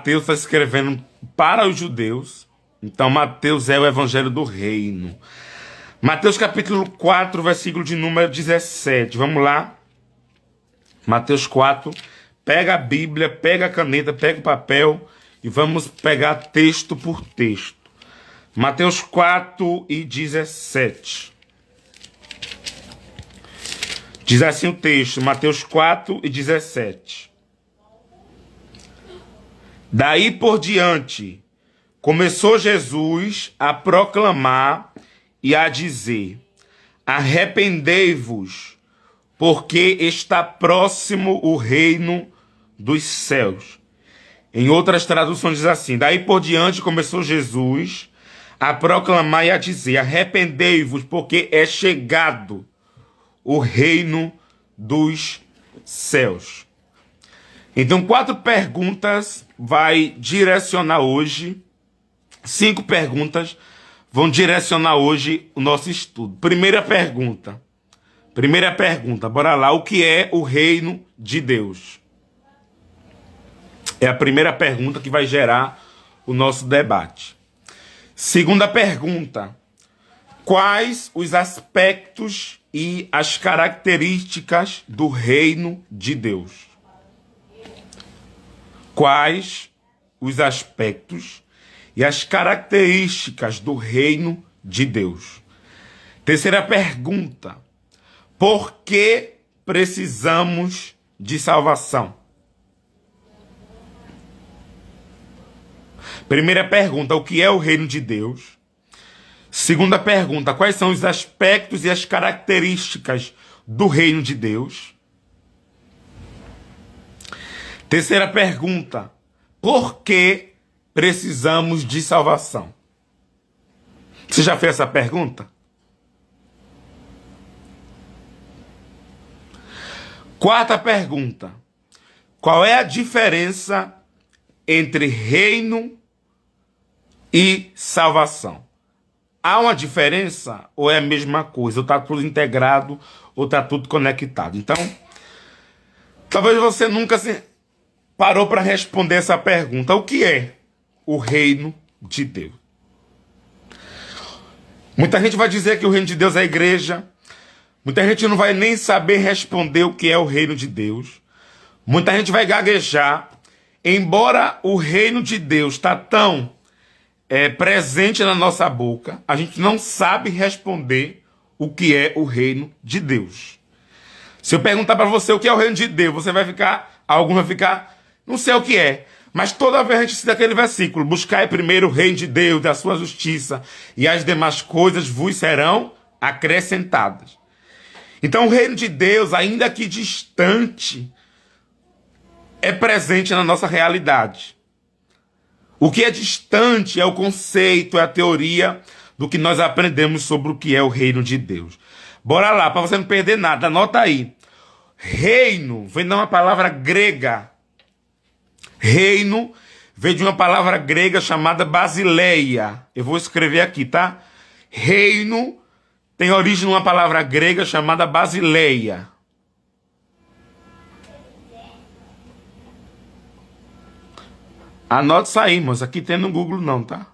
Mateus está escrevendo para os judeus. Então, Mateus é o evangelho do reino. Mateus capítulo 4, versículo de número 17. Vamos lá. Mateus 4. Pega a Bíblia, pega a caneta, pega o papel e vamos pegar texto por texto. Mateus 4 e 17. Diz assim o texto, Mateus 4 e 17. Daí por diante, começou Jesus a proclamar e a dizer: arrependei-vos, porque está próximo o reino dos céus. Em outras traduções diz assim: daí por diante começou Jesus a proclamar e a dizer: arrependei-vos, porque é chegado o reino dos céus. Então, 4 perguntas vai direcionar hoje, 5 perguntas vão direcionar hoje o nosso estudo. Primeira pergunta, bora lá, o que é o reino de Deus? É a primeira pergunta que vai gerar o nosso debate. Segunda pergunta, quais os aspectos e as características do reino de Deus? Quais os aspectos e as características do reino de Deus? Terceira pergunta, por que precisamos de salvação? Primeira pergunta, o que é o reino de Deus? Segunda pergunta, quais são os aspectos e as características do reino de Deus? Terceira pergunta, por que precisamos de salvação? Você já fez essa pergunta? Quarta pergunta, qual é a diferença entre reino e salvação? Há uma diferença ou é a mesma coisa? Ou está tudo integrado ou está tudo conectado? Então, talvez você nunca parou para responder essa pergunta. O que é o reino de Deus? Muita gente vai dizer que o reino de Deus é a igreja. Muita gente não vai nem saber responder o que é o reino de Deus. Muita gente vai gaguejar. Embora o reino de Deus está tão presente na nossa boca, a gente não sabe responder o que é o reino de Deus. Se eu perguntar para você o que é o reino de Deus, você vai ficar, alguns vão ficar, não sei o que é. Mas toda vez a gente cita aquele versículo: buscai primeiro o reino de Deus, da sua justiça, e as demais coisas vos serão acrescentadas. Então o reino de Deus, ainda que distante, é presente na nossa realidade. O que é distante é o conceito, é a teoria do que nós aprendemos sobre o que é o reino de Deus. Bora lá, para você não perder nada, anota aí. Reino vem de uma palavra grega. Reino vem de uma palavra grega chamada basileia. Eu vou escrever aqui, tá? Reino tem origem numa palavra grega chamada basileia. Anote isso aí, mas aqui tem no Google não, tá?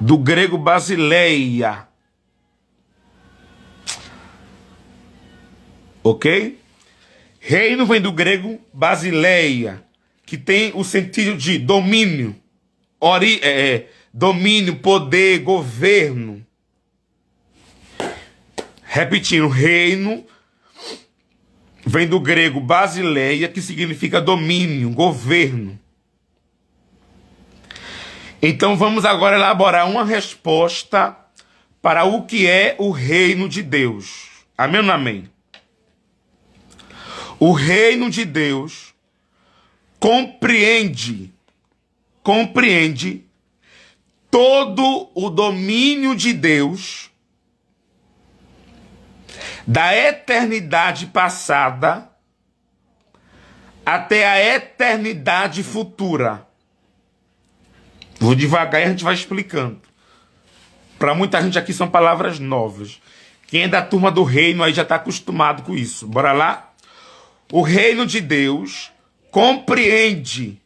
Do grego basileia. Ok? Reino vem do grego basileia, que tem o sentido de domínio, domínio, poder, governo. Repetindo, reino vem do grego basileia, que significa domínio, governo. Então vamos agora elaborar uma resposta para o que é o reino de Deus. Amém ou não amém? O reino de Deus compreende todo o domínio de Deus da eternidade passada até a eternidade futura. Vou devagar e a gente vai explicando. Para muita gente aqui são palavras novas. Quem é da turma do reino aí já está acostumado com isso. Bora lá? o reino de Deus compreende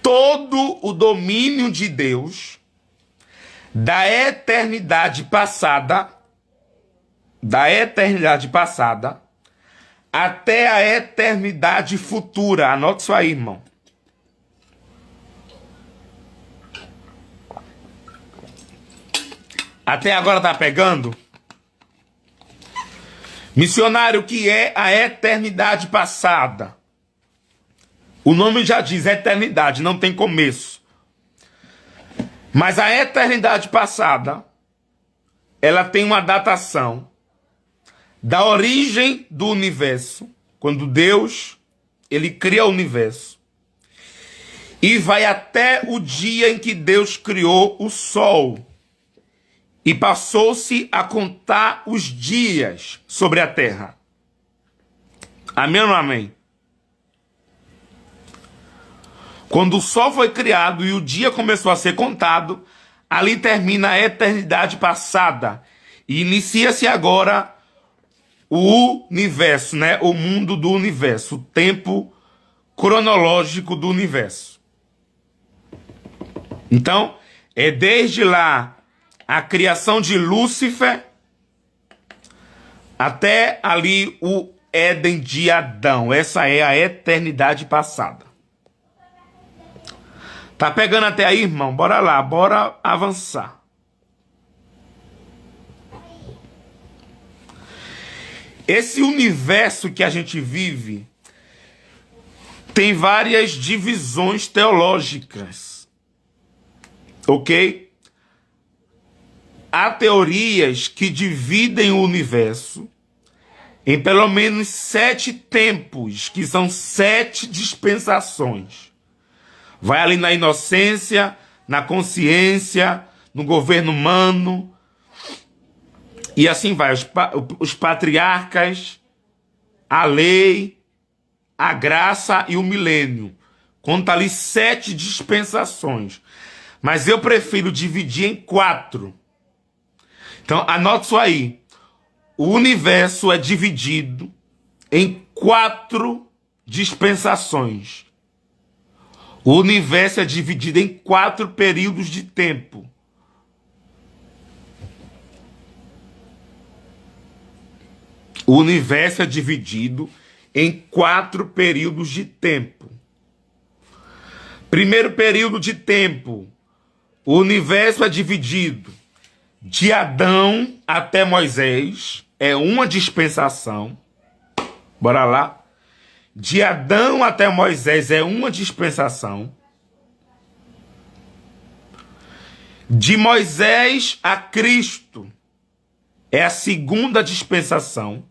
todo o domínio de Deus da eternidade passada, até a eternidade futura. Anote isso aí, irmão. Até agora tá pegando? Missionário, o que é a eternidade passada? O nome já diz eternidade, não tem começo. Mas a eternidade passada, ela tem uma datação da origem do universo, quando Deus, ele cria o universo, e vai até o dia em que Deus criou o sol, e passou-se a contar os dias sobre a terra. Amém ou não amém? Quando o sol foi criado e o dia começou a ser contado, ali termina a eternidade passada. E inicia-se agora o universo, né? O mundo do universo, o tempo cronológico do universo. Então, é desde lá a criação de Lúcifer até ali o Éden de Adão. Essa é a eternidade passada. Tá pegando até aí, irmão? Bora lá, bora avançar. Esse universo que a gente vive tem várias divisões teológicas, ok? Há teorias que dividem o universo em pelo menos 7 tempos, que são 7 dispensações. Vai ali na inocência, na consciência, no governo humano, e assim vai. Os patriarcas, a lei, a graça e o milênio. Conta ali 7 dispensações. Mas eu prefiro dividir em 4. Então, anote isso aí. O universo é dividido em 4 dispensações. O universo é dividido em 4 períodos de tempo. O universo é dividido em 4 períodos de tempo. Primeiro período de tempo, o universo é dividido de Adão até Moisés, é uma dispensação. Bora lá. De Adão até Moisés é uma dispensação. De Moisés a Cristo é a segunda dispensação.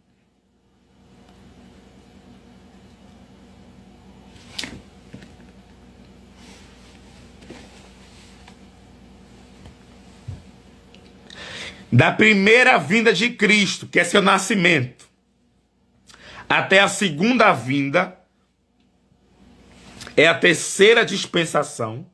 Da primeira vinda de Cristo, que é seu nascimento, até a segunda vinda, é a terceira dispensação.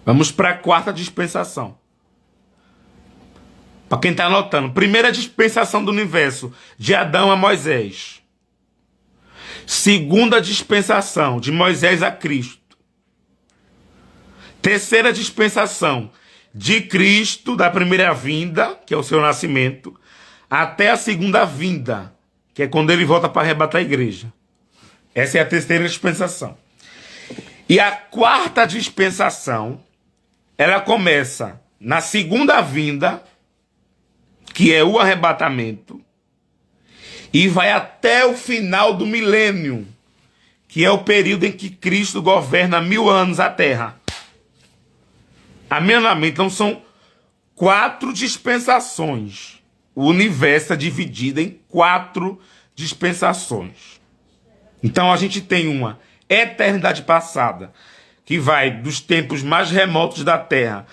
Vamos para a quarta dispensação. Para quem está anotando, primeira dispensação do universo, de Adão a Moisés. Segunda dispensação, de Moisés a Cristo. Terceira dispensação, de Cristo, da primeira vinda, que é o seu nascimento, até a segunda vinda, que é quando ele volta para arrebatar a igreja. Essa é a terceira dispensação. E a quarta dispensação, ela começa na segunda vinda, que é o arrebatamento, e vai até o final do milênio, que é o período em que Cristo governa 1000 anos a terra. Amém? Então são 4 dispensações. O universo é dividido em 4 dispensações. Então a gente tem uma eternidade passada, que vai dos tempos mais remotos da terra,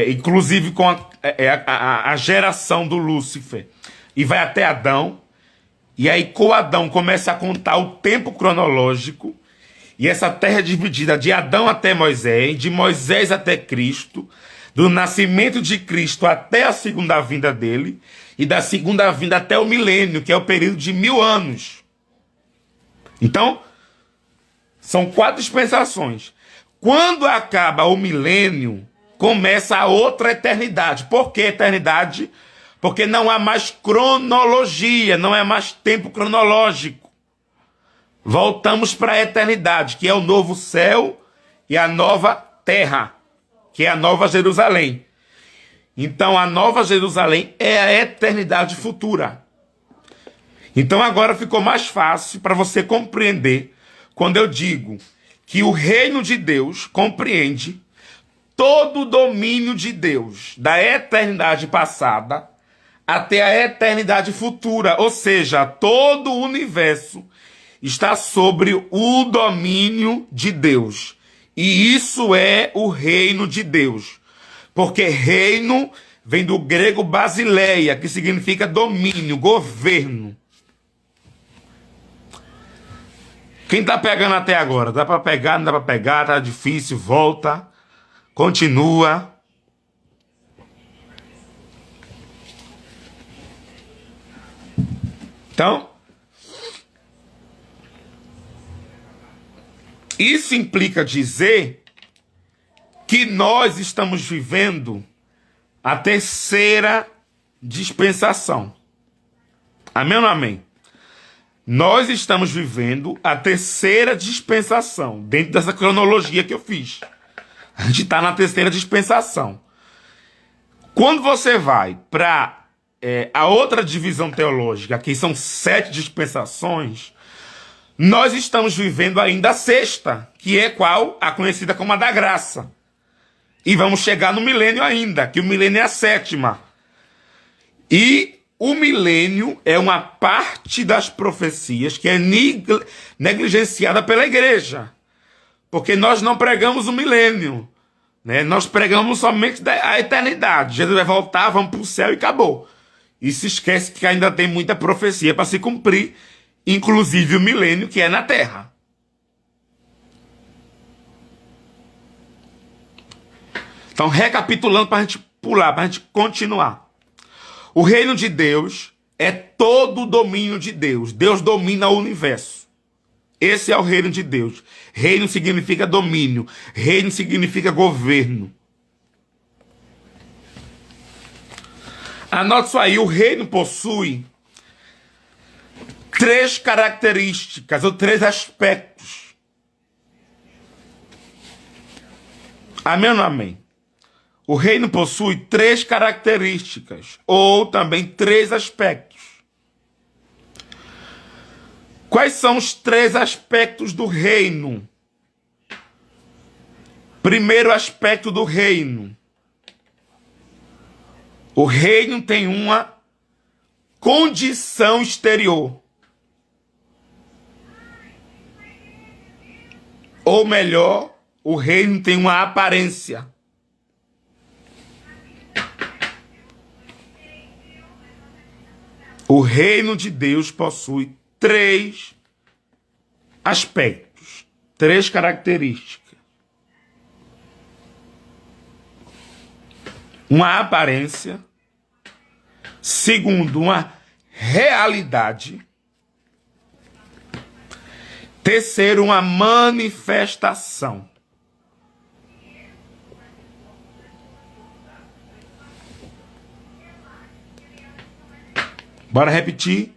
inclusive com a geração do Lúcifer, e vai até Adão. E aí, com Adão, começa a contar o tempo cronológico. E essa terra é dividida de Adão até Moisés, de Moisés até Cristo, do nascimento de Cristo até a segunda vinda dele, e da segunda vinda até o milênio, que é o período de 1000 anos. Então, são 4 dispensações. Quando acaba o milênio, começa a outra eternidade. Por que eternidade? Porque não há mais cronologia, não é mais tempo cronológico. Voltamos para a eternidade, que é o novo céu e a nova terra, que é a nova Jerusalém. Então a nova Jerusalém é a eternidade futura. Então agora ficou mais fácil para você compreender quando eu digo que o reino de Deus compreende todo o domínio de Deus, da eternidade passada até a eternidade futura, ou seja, todo o universo está sobre o domínio de Deus. E isso é o reino de Deus. Porque reino vem do grego basileia, que significa domínio, governo. Quem está pegando até agora? Dá para pegar, não dá para pegar, tá difícil, volta, continua. Então, isso implica dizer que nós estamos vivendo a terceira dispensação. Amém ou não amém? Nós estamos vivendo a terceira dispensação, dentro dessa cronologia que eu fiz. A gente está na terceira dispensação. Quando você vai para a outra divisão teológica, que são 7 dispensações, nós estamos vivendo ainda a sexta, que é qual? A conhecida como a da graça. E vamos chegar no milênio ainda, que o milênio é a 7ª. E o milênio é uma parte das profecias que é negligenciada pela igreja. Porque nós não pregamos o milênio, né? Nós pregamos somente a eternidade. Jesus vai voltar, vamos para o céu e acabou. E se esquece que ainda tem muita profecia para se cumprir, inclusive o milênio que é na terra. Então, recapitulando para a gente pular, para a gente continuar. O reino de Deus é todo o domínio de Deus. Deus domina o universo. Esse é o reino de Deus. Reino significa domínio. Reino significa governo. Anote isso aí. O reino possui 3 características ou 3 aspectos. Amém ou não amém? O reino possui 3 características, ou também 3 aspectos. Quais são os 3 aspectos do reino? Primeiro aspecto do reino. O reino tem uma condição exterior. Ou melhor, o reino tem uma aparência. O reino de Deus possui 3 aspectos, 3 características. Uma aparência. Segundo, uma realidade. Terceiro, uma manifestação. Bora repetir.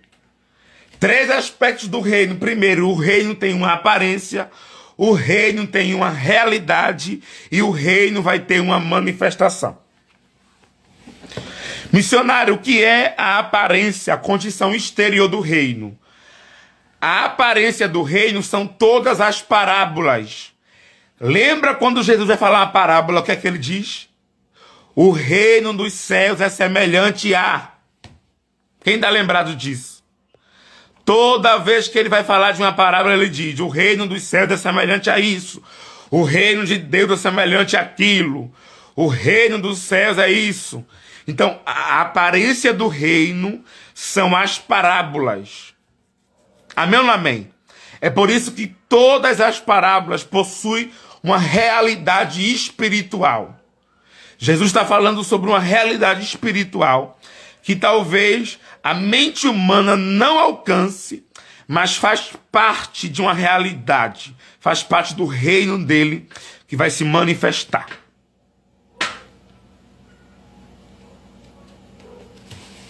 3 aspectos do reino. Primeiro, o reino tem uma aparência, o reino tem uma realidade e o reino vai ter uma manifestação. Missionário, o que é a aparência, a condição exterior do reino? A aparência do reino são todas as parábolas. Lembra quando Jesus vai falar uma parábola, o que é que ele diz? O reino dos céus é semelhante a... Quem está lembrado disso? Toda vez que ele vai falar de uma parábola, ele diz: o reino dos céus é semelhante a isso. O reino de Deus é semelhante àquilo. O reino dos céus é isso. Então, a aparência do reino são as parábolas. Amém ou não amém? É por isso que todas as parábolas possuem uma realidade espiritual. Jesus está falando sobre uma realidade espiritual que talvez a mente humana não alcance, mas faz parte de uma realidade, faz parte do reino dele que vai se manifestar.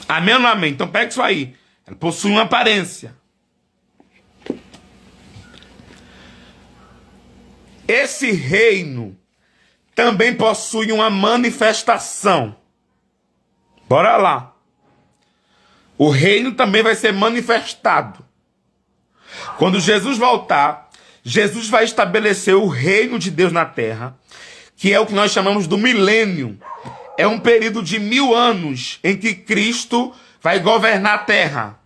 Amém ou não amém? Então pega isso aí. Ela possui uma aparência. Esse reino também possui uma manifestação. Bora lá. O reino também vai ser manifestado. Quando Jesus voltar, Jesus vai estabelecer o reino de Deus na terra, que é o que nós chamamos do milênio. É um período de 1000 anos em que Cristo vai governar a terra.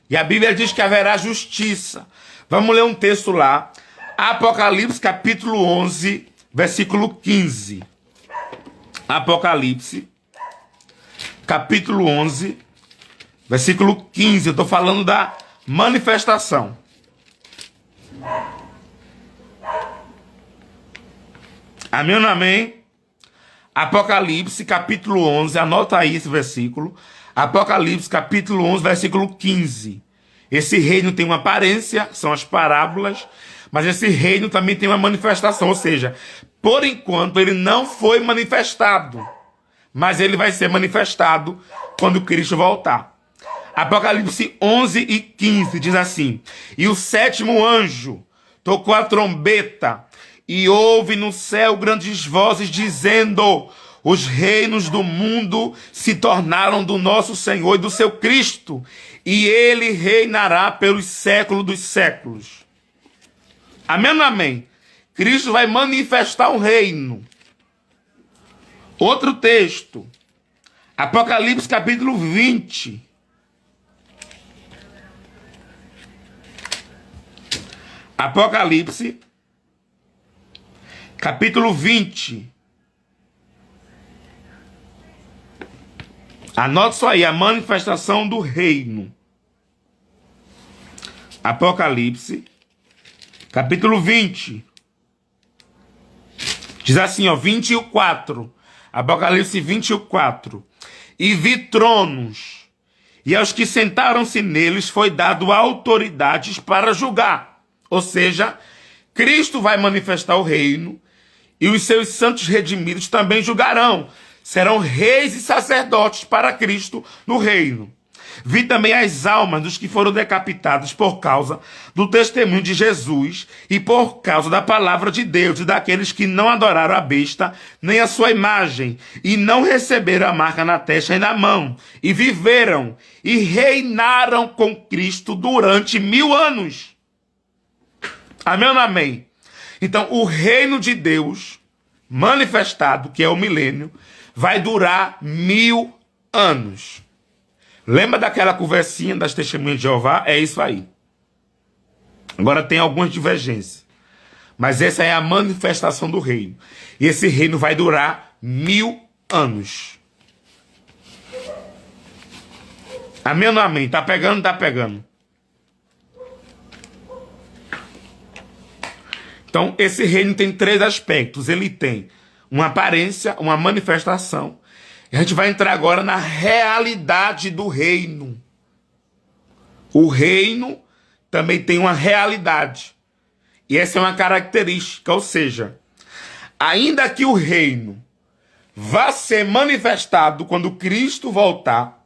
E a Bíblia diz que haverá justiça. Vamos ler um texto lá. Apocalipse capítulo 11, versículo 15. Apocalipse capítulo 11, versículo 15. Eu estou falando da manifestação. Amém ou não amém? Apocalipse, capítulo 11, anota aí esse versículo. Apocalipse, capítulo 11, versículo 15. Esse reino tem uma aparência, são as parábolas, mas esse reino também tem uma manifestação, ou seja, por enquanto ele não foi manifestado, mas ele vai ser manifestado quando Cristo voltar. Apocalipse 11 e 15 diz assim: e o 7º anjo tocou a trombeta, e houve no céu grandes vozes dizendo: os reinos do mundo se tornaram do nosso Senhor e do seu Cristo, e ele reinará pelos séculos dos séculos. Amém ou não amém? Cristo vai manifestar um reino. Outro texto. Apocalipse capítulo 20. Apocalipse capítulo 20. Anote isso aí, a manifestação do reino. Apocalipse, capítulo 20. Diz assim, ó, 24. Apocalipse 24. E vi tronos, e aos que sentaram-se neles foi dado autoridades para julgar. Ou seja, Cristo vai manifestar o reino, e os seus santos redimidos também julgarão. Serão reis e sacerdotes para Cristo no reino. Vi também as almas dos que foram decapitados por causa do testemunho de Jesus e por causa da palavra de Deus, e daqueles que não adoraram a besta, nem a sua imagem, e não receberam a marca na testa e na mão, e viveram e reinaram com Cristo durante 1000 anos. Amém ou não amém? Então, o reino de Deus manifestado, que é o milênio, vai durar 1000 anos. Lembra daquela conversinha das testemunhas de Jeová? É isso aí. Agora tem algumas divergências. Mas essa é a manifestação do reino. E esse reino vai durar 1000 anos. Amém ou não amém? Tá pegando? Tá pegando. Então, esse reino tem 3 aspectos. Ele tem uma aparência, uma manifestação. E a gente vai entrar agora na realidade do reino. O reino também tem uma realidade. E essa é uma característica, ou seja, ainda que o reino vá ser manifestado quando Cristo voltar,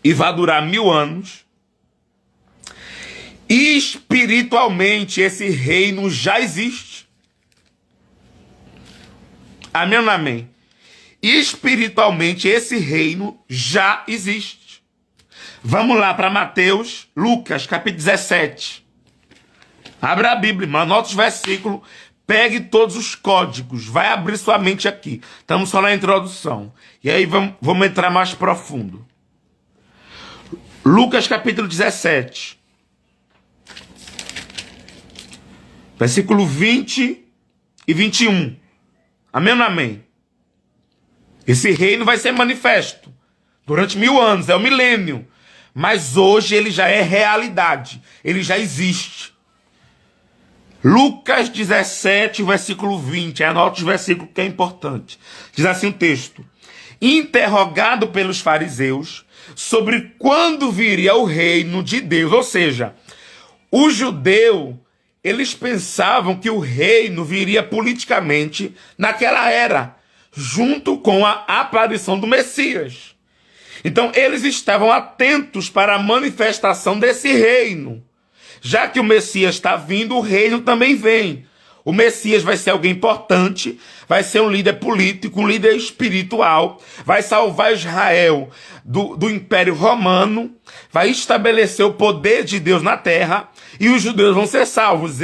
e vai durar 1000 anos, espiritualmente esse reino já existe. Amém ou não amém? Espiritualmente esse reino já existe. Vamos lá para Mateus, Lucas, capítulo 17. Abra a Bíblia, anota os versículos, pegue todos os códigos, vai abrir sua mente aqui. Estamos só na introdução. E aí vamos entrar mais profundo. Lucas, capítulo 17. Versículo 20 e 21. Amém ou não amém? Esse reino vai ser manifesto durante 1000 anos, é o milênio. Mas hoje ele já é realidade, ele já existe. Lucas 17, versículo 20. Anote o versículo que é importante. Diz assim o texto: interrogado pelos fariseus sobre quando viria o reino de Deus. Ou seja, o judeu, eles pensavam que o reino viria politicamente naquela era, junto com a aparição do Messias. Então, eles estavam atentos para a manifestação desse reino. Já que o Messias está vindo, o reino também vem. O Messias vai ser alguém importante, vai ser um líder político, um líder espiritual, vai salvar Israel do Império Romano, vai estabelecer o poder de Deus na terra e os judeus vão ser salvos.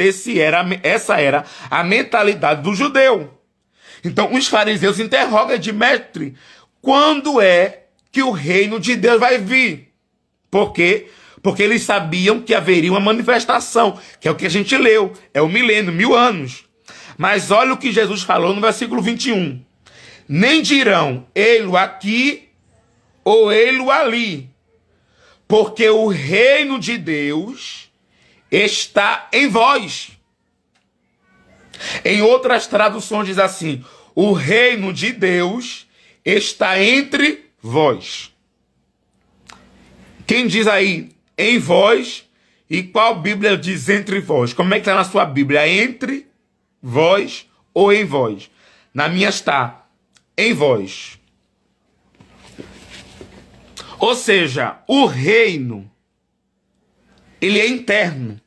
Essa era a mentalidade do judeu. Então os fariseus interrogam de mestre, quando é que o reino de Deus vai vir? Por quê? Porque eles sabiam que haveria uma manifestação, que é o que a gente leu, é o milênio, 1000 anos. Mas olha o que Jesus falou no versículo 21. Nem dirão, ei-lo aqui ou ei-lo ali, porque o reino de Deus está em vós. Em outras traduções diz assim, o reino de Deus está entre vós. Quem diz aí em vós, e qual Bíblia diz entre vós? Como é que está na sua Bíblia? Entre vós ou em vós? Na minha está em vós. Ou seja, o reino, ele é interno.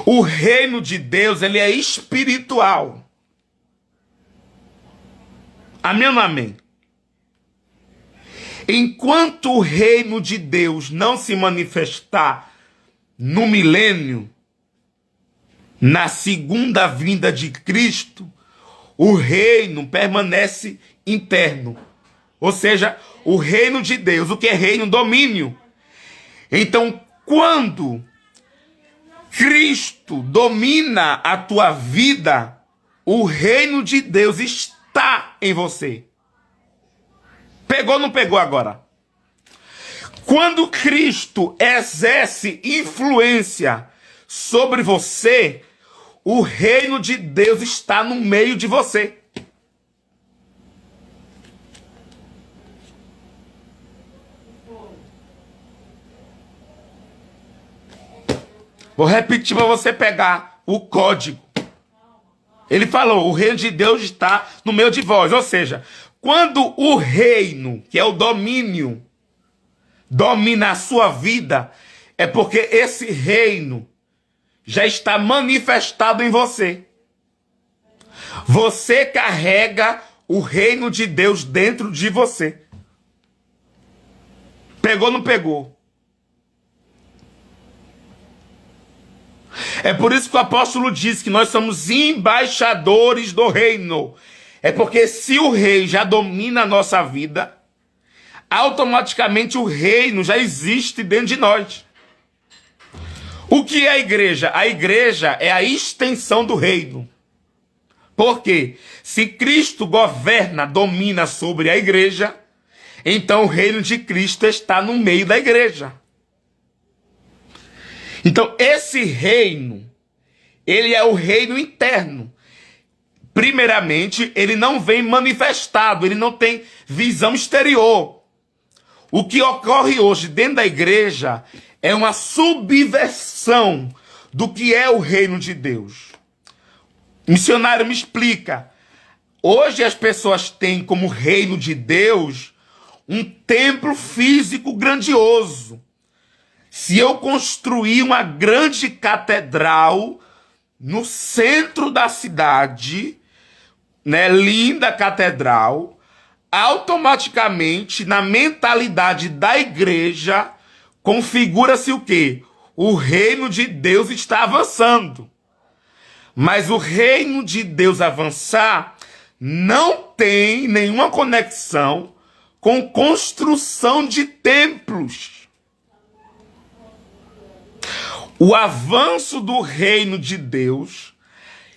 O reino de Deus, ele é espiritual. Amém ou não amém? Enquanto o reino de Deus não se manifestar no milênio, na segunda vinda de Cristo, o reino permanece interno. Ou seja, o reino de Deus, o que é reino? Domínio. Então, quando Cristo domina a tua vida, o reino de Deus está em você. Pegou ou não pegou agora? Quando Cristo exerce influência sobre você, o reino de Deus está no meio de você. Vou repetir para você pegar o código. Ele falou, o reino de Deus está no meio de vós. Ou seja, quando o reino, que é o domínio, domina a sua vida, é porque esse reino já está manifestado em você. Você carrega o reino de Deus dentro de você. Pegou ou não pegou? É por isso que o apóstolo diz que nós somos embaixadores do reino. É porque se o rei já domina a nossa vida, automaticamente o reino já existe dentro de nós. O que é a igreja? A igreja é a extensão do reino. Por quê? Se Cristo governa, domina sobre a igreja, então o reino de Cristo está no meio da igreja. Então esse reino, ele é o reino interno. Primeiramente, ele não vem manifestado, ele não tem visão exterior. O que ocorre hoje dentro da igreja é uma subversão do que é o reino de Deus. Missionário, me explica. Hoje as pessoas têm como reino de Deus um templo físico grandioso. Se eu construir uma grande catedral no centro da cidade, né, linda catedral, automaticamente na mentalidade da igreja configura-se o quê? O reino de Deus está avançando. Mas o reino de Deus avançar não tem nenhuma conexão com construção de templos. O avanço do reino de Deus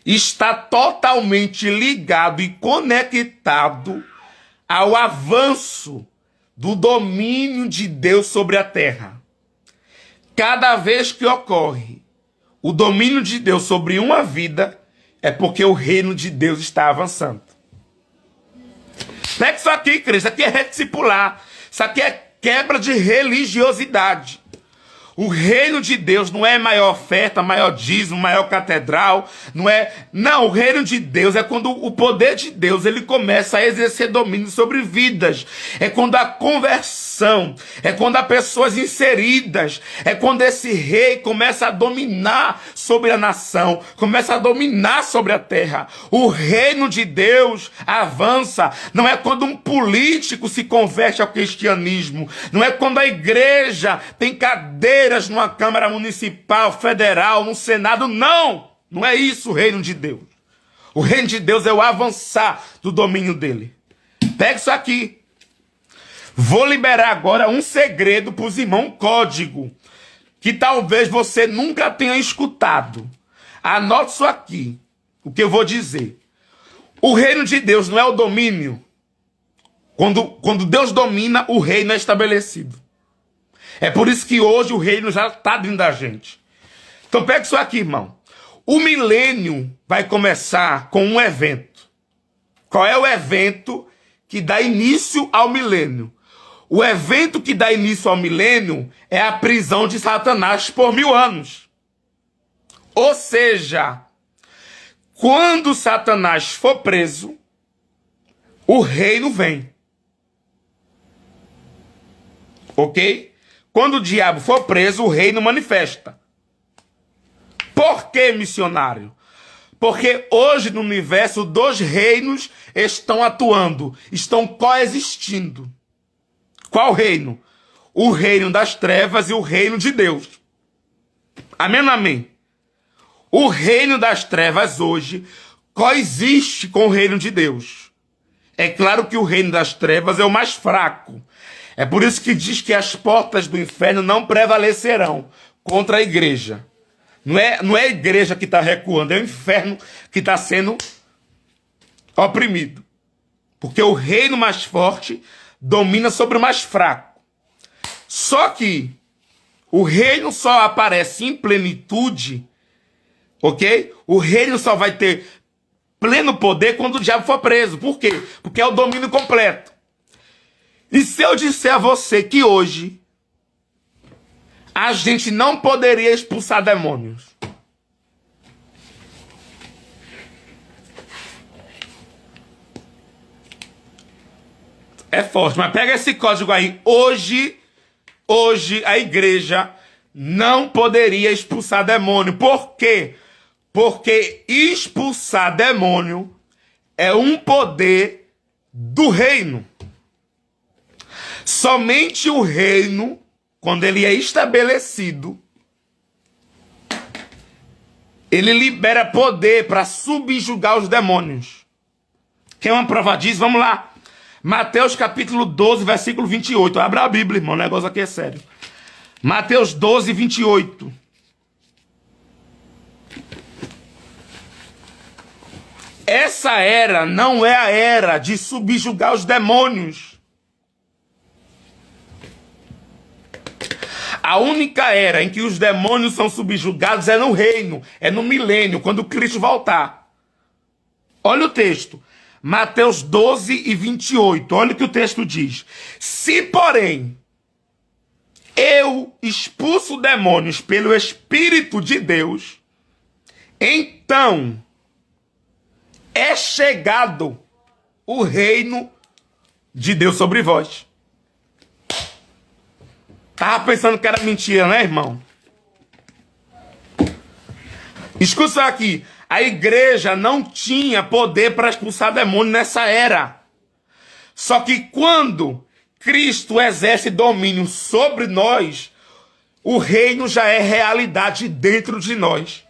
está totalmente ligado e conectado ao avanço do domínio de Deus sobre a terra. Cada vez que ocorre o domínio de Deus sobre uma vida, é porque o reino de Deus está avançando. Pega isso aqui, crente. Isso aqui é rediscipular. Isso aqui é quebra de religiosidade. O reino de Deus não é maior oferta, maior dízimo, maior catedral, não é... Não, o reino de Deus é quando o poder de Deus ele começa a exercer domínio sobre vidas. É quando a conversão, é quando há pessoas inseridas, é quando esse rei começa a dominar sobre a nação, começa a dominar sobre a terra. O reino de Deus avança. Não é quando um político se converte ao cristianismo, não é quando a igreja tem cadeira numa Câmara Municipal, Federal, no Senado, não! Não é isso o reino de Deus. O reino de Deus é o avançar do domínio dele. Pega isso aqui. Vou liberar agora um segredo para os irmãos, um código, que talvez você nunca tenha escutado. Anote isso aqui, o que eu vou dizer. O reino de Deus não é o domínio. Quando Deus domina, o reino é estabelecido. É por isso que hoje o reino já está dentro da gente. Então pega isso aqui, irmão. O milênio vai começar com um evento. Qual é o evento que dá início ao milênio? O evento que dá início ao milênio é a prisão de Satanás por 1000 anos. Ou seja, quando Satanás for preso, o reino vem. Ok? Quando o diabo for preso, o reino manifesta. Por que, missionário? Porque hoje no universo, 2 reinos estão atuando, estão coexistindo. Qual reino? O reino das trevas e o reino de Deus. Amém ou amém? O reino das trevas hoje coexiste com o reino de Deus. É claro que o reino das trevas é o mais fraco. É por isso que diz que as portas do inferno não prevalecerão contra a igreja. Não é a igreja que está recuando, é o inferno que está sendo oprimido. Porque o reino mais forte domina sobre o mais fraco. Só que o reino só aparece em plenitude, ok? O reino só vai ter pleno poder quando o diabo for preso. Por quê? Porque é o domínio completo. E se eu disser a você que hoje a gente não poderia expulsar demônios? É forte, mas pega esse código aí. Hoje a igreja não poderia expulsar demônio. Por quê? Porque expulsar demônio é um poder do reino. Somente o reino, quando ele é estabelecido, ele libera poder para subjugar os demônios. Quer uma prova disso? Vamos lá. Mateus capítulo 12, versículo 28. Abra a Bíblia, irmão, o negócio aqui é sério. Mateus 12, 28. Essa era não é a era de subjugar os demônios. A única era em que os demônios são subjugados é no reino, é no milênio, quando Cristo voltar. Olha o texto, Mateus 12 e 28, olha o que o texto diz. Se, porém, eu expulso demônios pelo Espírito de Deus, então é chegado o reino de Deus sobre vós. Tava pensando que era mentira, né, irmão? Escuta isso aqui. A igreja não tinha poder para expulsar demônio nessa era. Só que quando Cristo exerce domínio sobre nós, o reino já é realidade dentro de nós.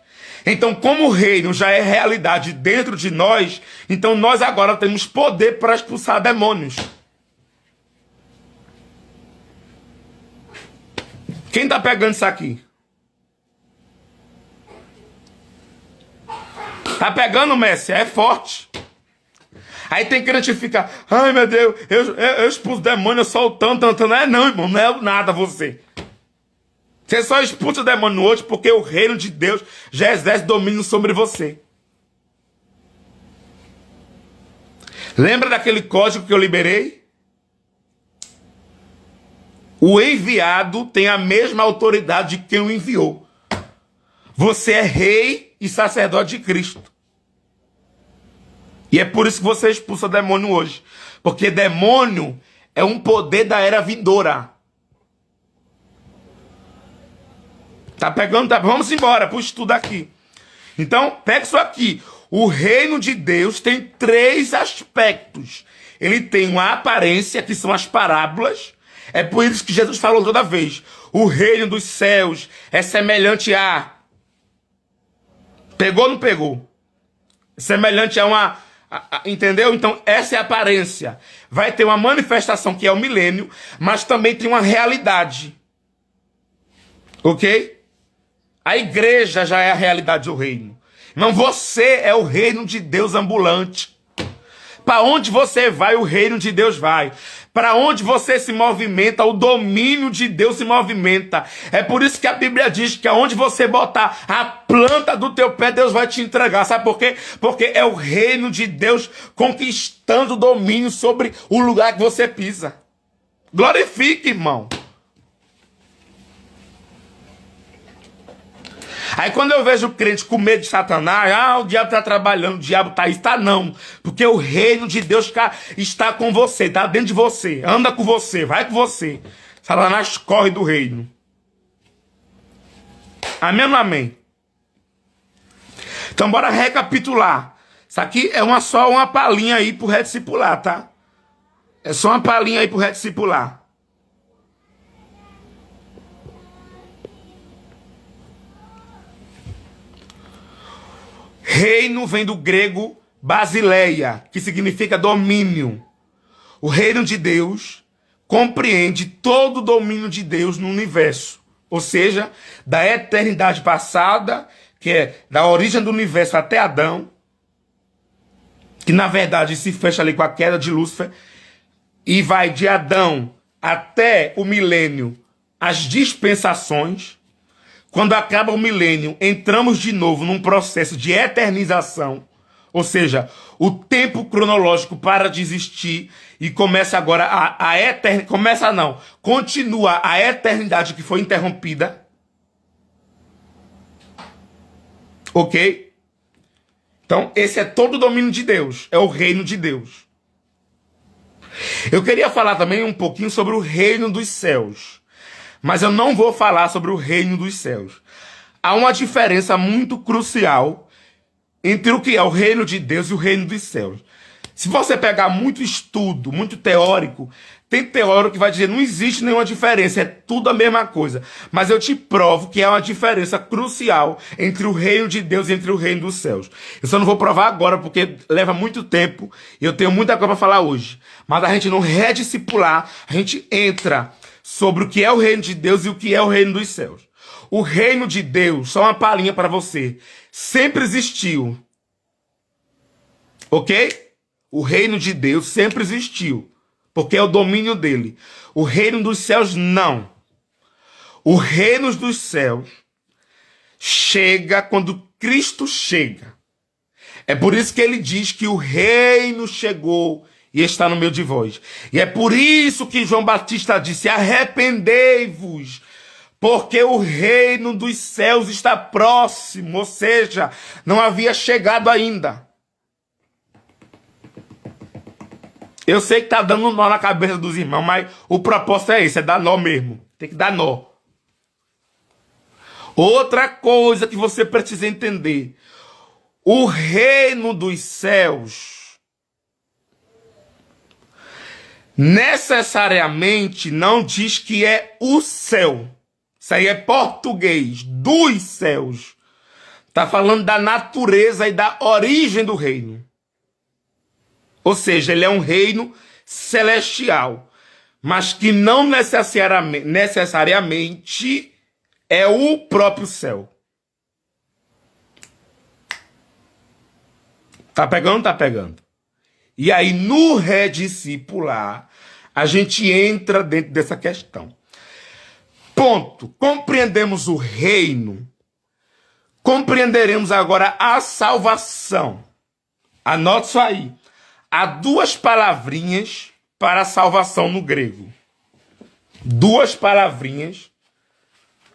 Então, como o reino já é realidade dentro de nós, então nós agora temos poder para expulsar demônios. Quem tá pegando isso aqui? Tá pegando, Messi? É forte. Aí tem crente que fica, ai meu Deus, eu expulso demônio, eu sou tanto. Não é não, irmão, não é nada você. Você só expulsa o demônio hoje porque o reino de Deus já exerce domínio sobre você. Lembra daquele código que eu liberei? O enviado tem a mesma autoridade de quem o enviou. Você é rei e sacerdote de Cristo. E é por isso que você expulsa o demônio hoje. Porque demônio é um poder da era vindoura. Tá pegando? Tá? Vamos embora para o estudo aqui. Então, pega isso aqui. O reino de Deus tem 3 aspectos. Ele tem uma aparência, que são as parábolas. É por isso que Jesus falou toda vez. O reino dos céus é semelhante a... Pegou ou não pegou? Semelhante a uma... entendeu? Então, essa é a aparência. Vai ter uma manifestação que é o milênio, mas também tem uma realidade. Ok? A igreja já é a realidade do reino. Não, você é o reino de Deus ambulante. Para onde você vai, o reino de Deus vai. Para onde você se movimenta, o domínio de Deus se movimenta. É por isso que a Bíblia diz que aonde você botar a planta do teu pé, Deus vai te entregar. Sabe por quê? Porque é o reino de Deus conquistando o domínio sobre o lugar que você pisa. Glorifique, irmão. Aí quando eu vejo o crente com medo de Satanás, o diabo está trabalhando, o diabo está aí, está não. Porque o reino de Deus está com você, está dentro de você, anda com você, vai com você. Satanás corre do reino. Amém ou não amém? Então bora recapitular. Isso aqui é só uma palhinha aí pro rediscipular, tá? É só uma palhinha aí pro rediscipular. Reino vem do grego basileia, que significa domínio. O reino de Deus compreende todo o domínio de Deus no universo. Ou seja, da eternidade passada, que é da origem do universo até Adão, que na verdade se fecha ali com a queda de Lúcifer, e vai de Adão até o milênio, as dispensações. Quando acaba o milênio, entramos de novo num processo de eternização, ou seja, o tempo cronológico para de existir e começa agora a eternidade, começa não, continua a eternidade que foi interrompida. Ok? Então, esse é todo o domínio de Deus, é o reino de Deus. Eu queria falar também um pouquinho sobre o reino dos céus. Mas eu não vou falar sobre o reino dos céus. Há uma diferença muito crucial entre o que é o reino de Deus e o reino dos céus. Se você pegar muito estudo, muito teórico, tem teórico que vai dizer não existe nenhuma diferença, é tudo a mesma coisa. Mas eu te provo que há uma diferença crucial entre o reino de Deus e entre o reino dos céus. Eu só não vou provar agora porque leva muito tempo e eu tenho muita coisa para falar hoje. Mas a gente não rediscipular, a gente entra sobre o que é o reino de Deus e o que é o reino dos céus. O reino de Deus, só uma palhinha para você, sempre existiu. Ok? O reino de Deus sempre existiu, porque é o domínio dele. O reino dos céus, não. O reino dos céus chega quando Cristo chega. É por isso que ele diz que o reino chegou e está no meio de vós. E é por isso que João Batista disse, arrependei-vos, porque o reino dos céus está próximo, ou seja, não havia chegado ainda. Eu sei que está dando nó na cabeça dos irmãos, mas o propósito é esse, é dar nó mesmo. Tem que dar nó. Outra coisa que você precisa entender, o reino dos céus necessariamente não diz que é o céu. Isso aí é português, dos céus. Está falando da natureza e da origem do reino. Ou seja, ele é um reino celestial, mas que não necessariamente é o próprio céu. Tá pegando? Tá pegando. E aí, no rediscipular, a gente entra dentro dessa questão. Ponto. Compreendemos o reino. Compreenderemos agora a salvação. Anote isso aí. Há duas palavrinhas para a salvação no grego. Duas palavrinhas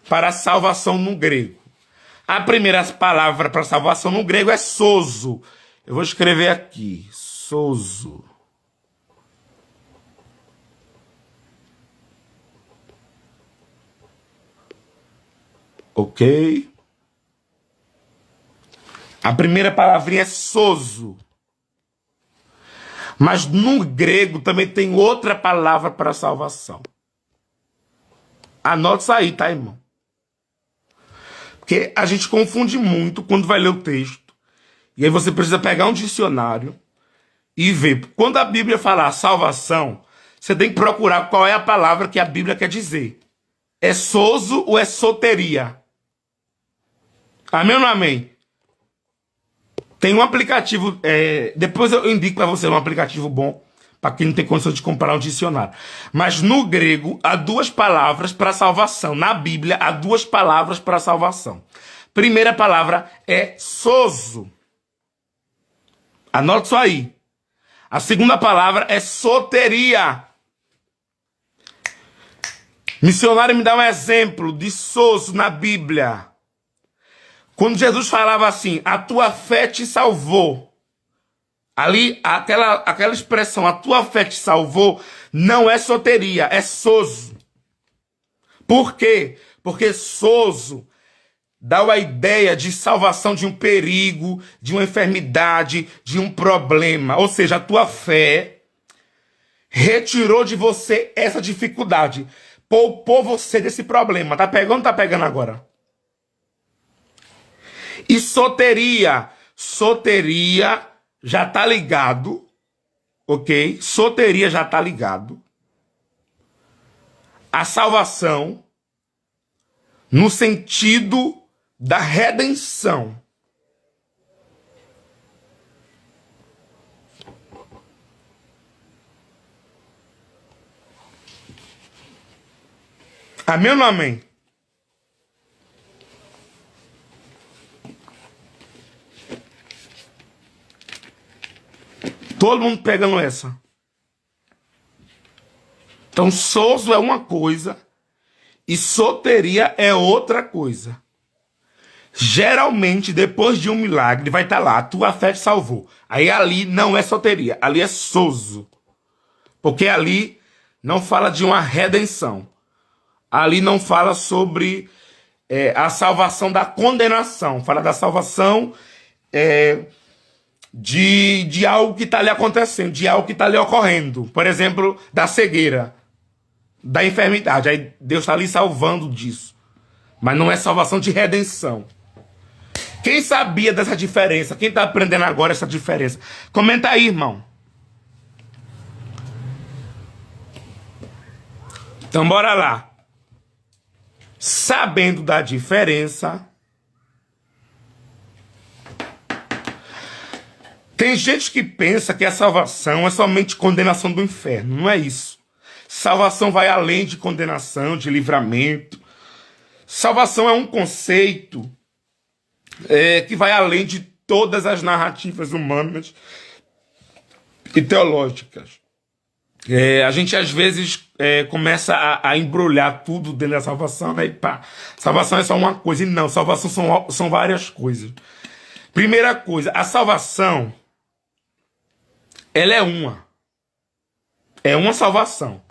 para a salvação no grego. A primeira palavra para salvação no grego é sozo. Eu vou escrever aqui. Sozo. Ok? A primeira palavrinha é sozo. Mas no grego também tem outra palavra para salvação. Anote isso aí, tá, irmão? Porque a gente confunde muito quando vai ler o texto. E aí você precisa pegar um dicionário e ver. Quando a Bíblia falar salvação, você tem que procurar qual é a palavra que a Bíblia quer dizer. É sozo ou é soteria? Amém ou não amém? Tem um aplicativo, depois eu indico para você um aplicativo bom, para quem não tem condição de comprar um dicionário. Mas no grego, há duas palavras para salvação. Na Bíblia, há duas palavras para salvação. Primeira palavra é sozo. Anote isso aí. A segunda palavra é soteria. Missionário, me dá um exemplo de sozo na Bíblia. Quando Jesus falava assim, a tua fé te salvou. Ali, aquela expressão, a tua fé te salvou, não é soteria, é sozo. Por quê? Porque sozo dá a ideia de salvação de um perigo, de uma enfermidade, de um problema. Ou seja, a tua fé retirou de você essa dificuldade, poupou você desse problema. Tá pegando ou não tá pegando agora? E soteria já tá ligado, ok? Soteria já tá ligado. A salvação no sentido da redenção. Amém ou não amém? Todo mundo pegando essa. Então, sozo é uma coisa e soteria é outra coisa. Geralmente, depois de um milagre, vai estar lá, a tua fé te salvou. Aí ali não é soteria, ali é sozo. Porque ali não fala de uma redenção. Ali não fala sobre a salvação da condenação. Fala da salvação de algo que está ali acontecendo, de algo que está ali ocorrendo. Por exemplo, da cegueira, da enfermidade. Aí Deus está ali salvando disso. Mas não é salvação de redenção. Quem sabia dessa diferença? Quem está aprendendo agora essa diferença? Comenta aí, irmão. Então, bora lá. Sabendo da diferença, tem gente que pensa que a salvação é somente condenação do inferno. Não é isso. Salvação vai além de condenação, de livramento. Salvação é um conceito que vai além de todas as narrativas humanas e teológicas. A gente às vezes começa a embrulhar tudo dentro da salvação, né? E pá, salvação é só uma coisa. E não, salvação são várias coisas. Primeira coisa, a salvação, ela é uma. É uma salvação.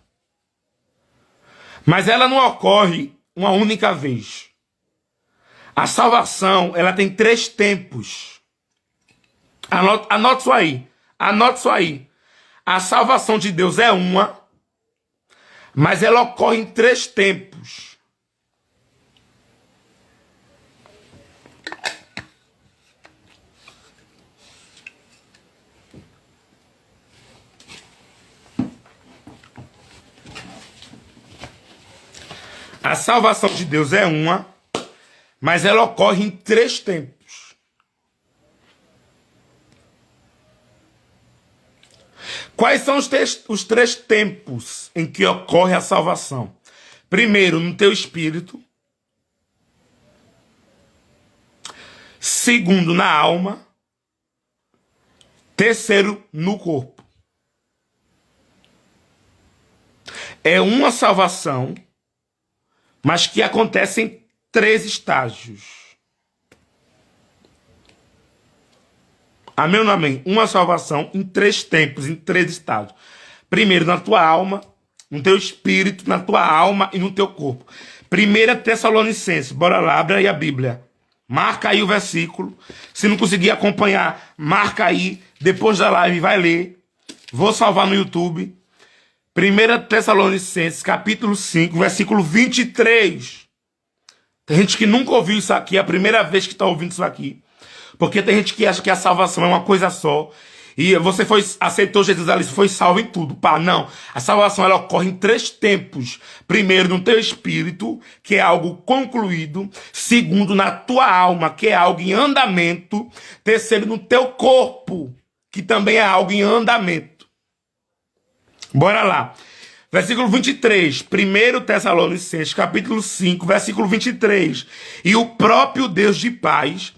Mas ela não ocorre uma única vez. A salvação, ela tem 3 tempos. Anote isso aí. Anote isso aí. A salvação de Deus é uma, mas ela ocorre em 3 tempos. A salvação de Deus é uma, mas ela ocorre em 3 tempos. Quais são os 3 tempos em que ocorre a salvação? Primeiro, no teu espírito. Segundo, na alma. Terceiro, no corpo. É uma salvação, mas que acontece em 3 estágios. Amém ou não amém? Uma salvação em 3 tempos, em 3 estágios. Primeiro, na tua alma, no teu espírito, na tua alma e no teu corpo. 1 Tessalonicenses, bora lá, abre aí a Bíblia. Marca aí o versículo. Se não conseguir acompanhar, marca aí. Depois da live, vai ler. Vou salvar no YouTube. 1 Tessalonicenses, capítulo 5, versículo 23. Tem gente que nunca ouviu isso aqui, é a primeira vez que está ouvindo isso aqui. Porque tem gente que acha que a salvação é uma coisa só. E você aceitou Jesus ali, foi salvo em tudo. Pá, não. A salvação ela ocorre em 3 tempos. Primeiro, no teu espírito, que é algo concluído. Segundo, na tua alma, que é algo em andamento. Terceiro, no teu corpo, que também é algo em andamento. Bora lá. Versículo 23, 1 Tessalonicenses, capítulo 5, versículo 23. E o próprio Deus de paz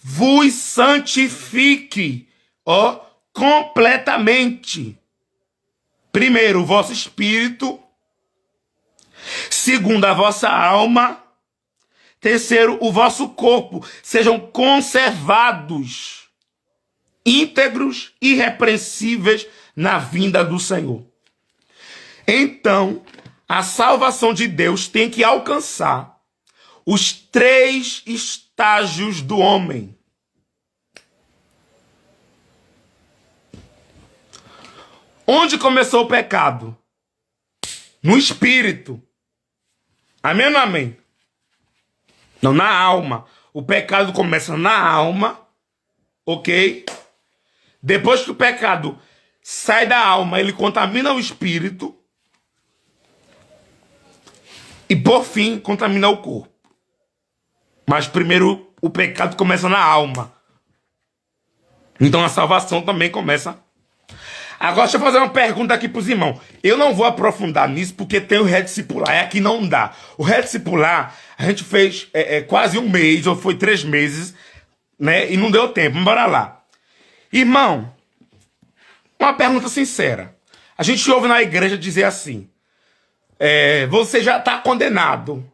vos santifique, ó, completamente. Primeiro, o vosso espírito. Segundo, a vossa alma. Terceiro, o vosso corpo. Sejam conservados, íntegros, irrepreensíveis na vinda do Senhor. Então, a salvação de Deus tem que alcançar os 3 estágios do homem. Onde começou o pecado? No espírito. Amém ou não amém? Não, na alma. O pecado começa na alma, ok? Depois que o pecado sai da alma, ele contamina o espírito. E por fim, contamina o corpo. Mas primeiro o pecado começa na alma. Então a salvação também começa. Agora deixa eu fazer uma pergunta aqui para os irmãos. Eu não vou aprofundar nisso porque tem o rediscipular. É que não dá. O rediscipular a gente fez quase 1 mês, ou foi 3 meses, né? E não deu tempo. Bora lá. Irmão, uma pergunta sincera. A gente ouve na igreja dizer assim: você já está condenado.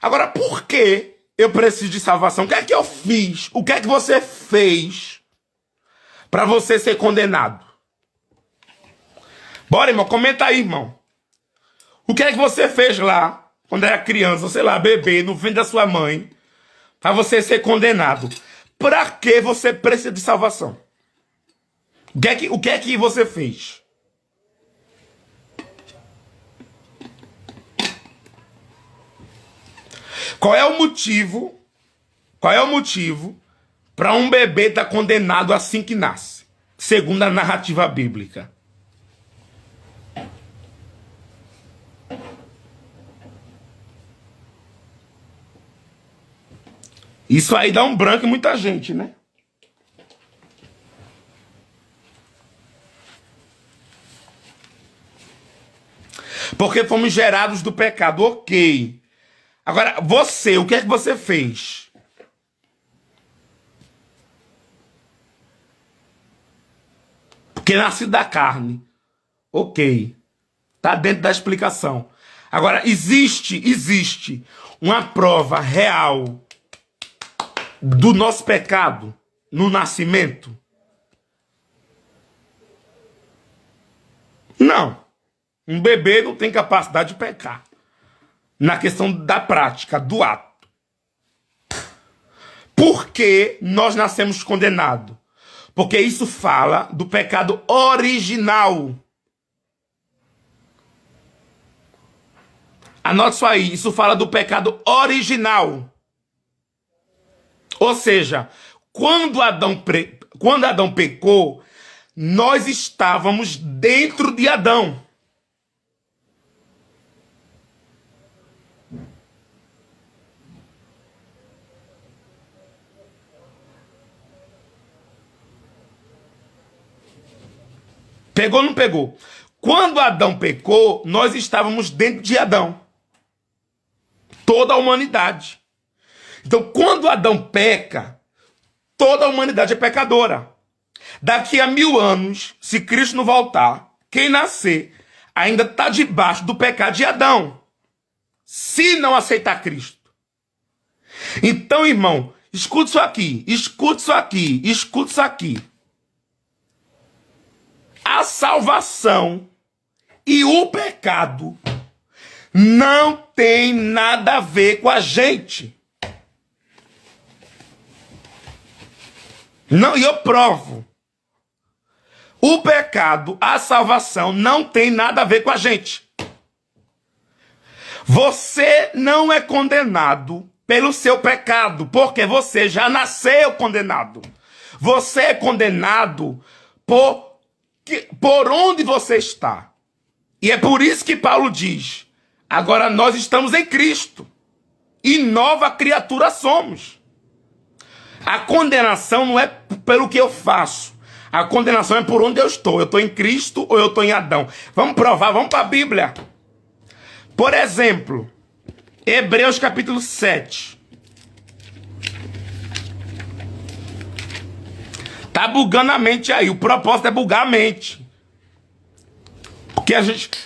Agora, por que eu preciso de salvação? O que é que eu fiz? O que é que você fez para você ser condenado? Bora, irmão, comenta aí, irmão. O que é que você fez lá, quando era criança, sei lá, bebê, no ventre da sua mãe, para você ser condenado? Para que você precisa de salvação? O que é que você fez? Qual é o motivo para um bebê estar condenado assim que nasce, segundo a narrativa bíblica? Isso aí dá um branco em muita gente, né? Porque fomos gerados do pecado, ok. Agora, você, o que é que você fez? Porque nascido da carne. Ok. Tá dentro da explicação. Agora, existe uma prova real do nosso pecado no nascimento? Não. Um bebê não tem capacidade de pecar. Na questão da prática, do ato. Por que nós nascemos condenados? Porque isso fala do pecado original. Anote isso aí, isso fala do pecado original. Ou seja, quando Adão pecou, nós estávamos dentro de Adão. Pegou ou não pegou? Quando Adão pecou, nós estávamos dentro de Adão. Toda a humanidade. Então, quando Adão peca, toda a humanidade é pecadora. Daqui a 1000 anos, se Cristo não voltar, quem nascer ainda está debaixo do pecado de Adão, se não aceitar Cristo. Então, irmão, escute isso aqui, escute isso aqui, escute isso aqui. A salvação e o pecado não tem nada a ver com a gente. Não, e eu provo. O pecado, a salvação não tem nada a ver com a gente. Você não é condenado pelo seu pecado, porque você já nasceu condenado. Você é condenado por onde você está. E é por isso que Paulo diz: agora nós estamos em Cristo e nova criatura somos. A condenação não é pelo que eu faço. A condenação é por onde eu estou. Eu estou em Cristo ou eu estou em Adão? Vamos provar, vamos para a Bíblia. Por exemplo, Hebreus capítulo 7. Tá bugando a mente aí. O propósito é bugar a mente. Porque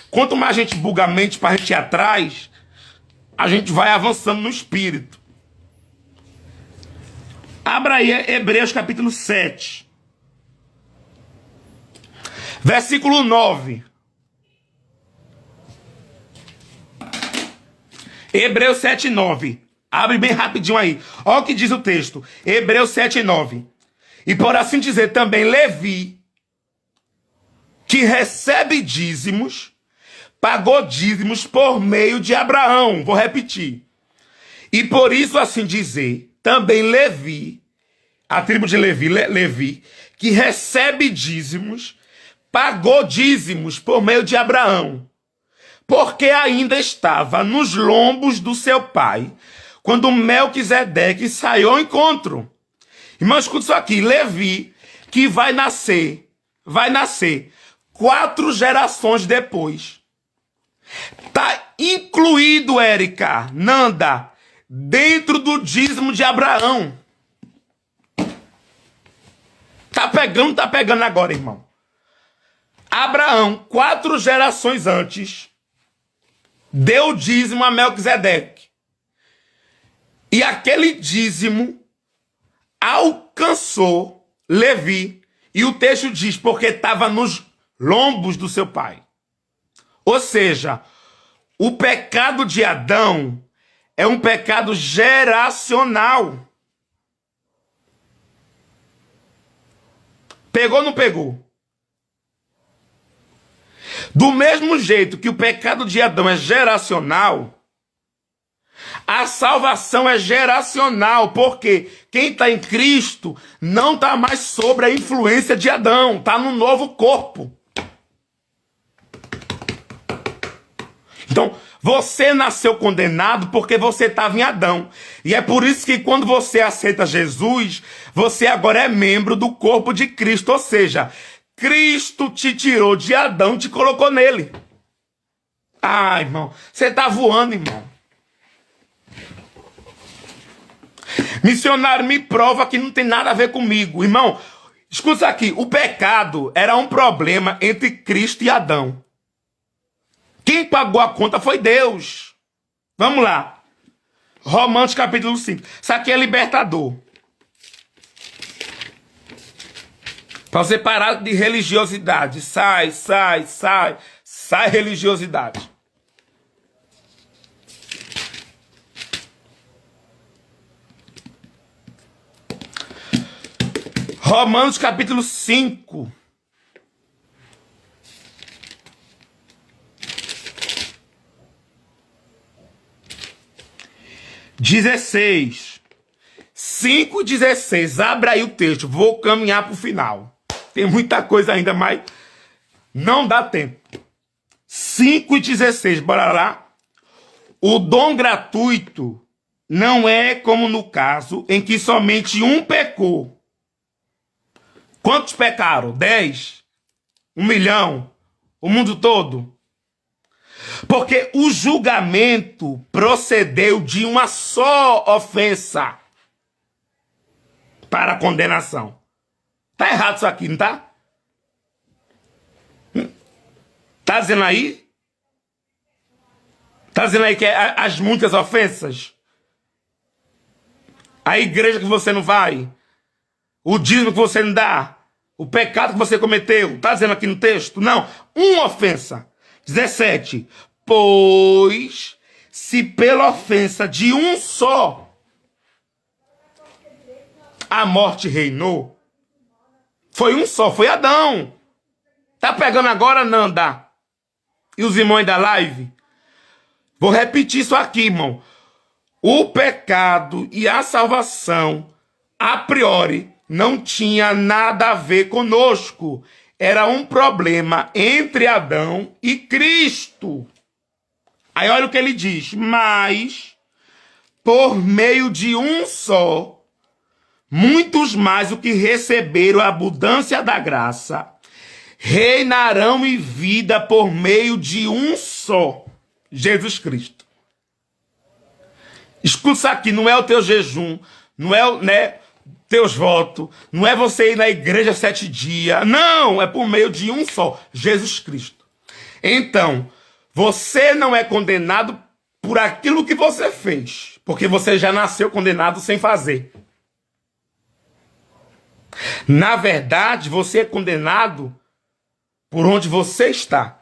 quanto mais a gente buga a mente para a gente ir atrás, a gente vai avançando no espírito. Abra aí Hebreus capítulo 7. Versículo 9. Hebreus 7, 9. Abre bem rapidinho aí. Olha o que diz o texto. Hebreus 7, 9. E por assim dizer também Levi, que recebe dízimos, pagou dízimos por meio de Abraão. Vou repetir. E por isso assim dizer, também Levi, a tribo de Levi, que recebe dízimos, pagou dízimos por meio de Abraão, porque ainda estava nos lombos do seu pai, quando Melquisedeque saiu ao encontro. Irmão, escuta isso aqui. Levi, que vai nascer 4 gerações depois. Está incluído, Érica, Nanda, dentro do dízimo de Abraão. Tá pegando agora, irmão. Abraão, 4 gerações antes, deu dízimo a Melquisedeque. E aquele dízimo alcançou Levi. E o texto diz, porque estava nos lombos do seu pai. Ou seja, o pecado de Adão é um pecado geracional. Pegou ou não pegou? Do mesmo jeito que o pecado de Adão é geracional, a salvação é geracional, porque quem está em Cristo não está mais sob a influência de Adão, está no novo corpo. Então, você nasceu condenado porque você estava em Adão. E é por isso que quando você aceita Jesus, você agora é membro do corpo de Cristo, ou seja, Cristo te tirou de Adão e te colocou nele. Ah, irmão, você está voando, irmão. Missionário, me prova que não tem nada a ver comigo. Irmão, escuta aqui. O pecado era um problema entre Cristo e Adão. Quem pagou a conta foi Deus. Vamos lá. Romanos capítulo 5. Isso aqui é libertador. Para você parar de religiosidade. Sai religiosidade. Romanos capítulo 5. (16). 5:16. Abra aí o texto. Vou caminhar para o final. Tem muita coisa ainda, mas não dá tempo. 5:16. Bora lá. O dom gratuito não é como no caso em que somente um pecou. Quantos pecaram? 10? 1 milhão? O mundo todo? Porque o julgamento procedeu de uma só ofensa para a condenação. Tá errado isso aqui, não tá? Tá dizendo aí? Tá dizendo aí que é as muitas ofensas? A igreja que você não vai? O dízimo que você não dá? O pecado que você cometeu? Tá dizendo aqui no texto? Não. Uma ofensa. 17. Pois, se pela ofensa de um só a morte reinou, foi um só, foi Adão. Tá pegando agora, Nanda? E os irmãos da live? Vou repetir isso aqui, irmão. O pecado e a salvação, a priori, não tinha nada a ver conosco. Era um problema entre Adão e Cristo. Aí olha o que ele diz. Mas, por meio de um só, muitos mais o que receberam a abundância da graça, reinarão em vida por meio de um só, Jesus Cristo. Escuta isso aqui, não é o teu jejum, não é, né, teus votos, não é você ir na igreja 7 dias, não, é por meio de um só, Jesus Cristo. Então, você não é condenado por aquilo que você fez, porque você já nasceu condenado sem fazer. Na verdade, você é condenado por onde você está.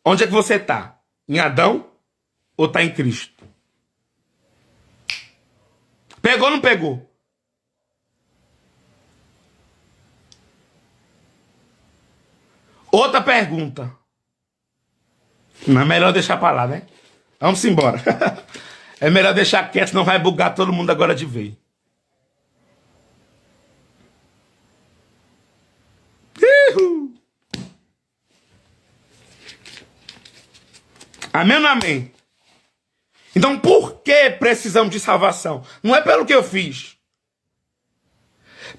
Onde é que você está? Em Adão ou está em Cristo? Pegou ou não pegou? Outra pergunta. Não é melhor deixar para lá, né? Vamos embora. É melhor deixar quieto, senão vai bugar todo mundo agora de vez. Amém ou não amém? Então por que precisamos de salvação? Não é pelo que eu fiz.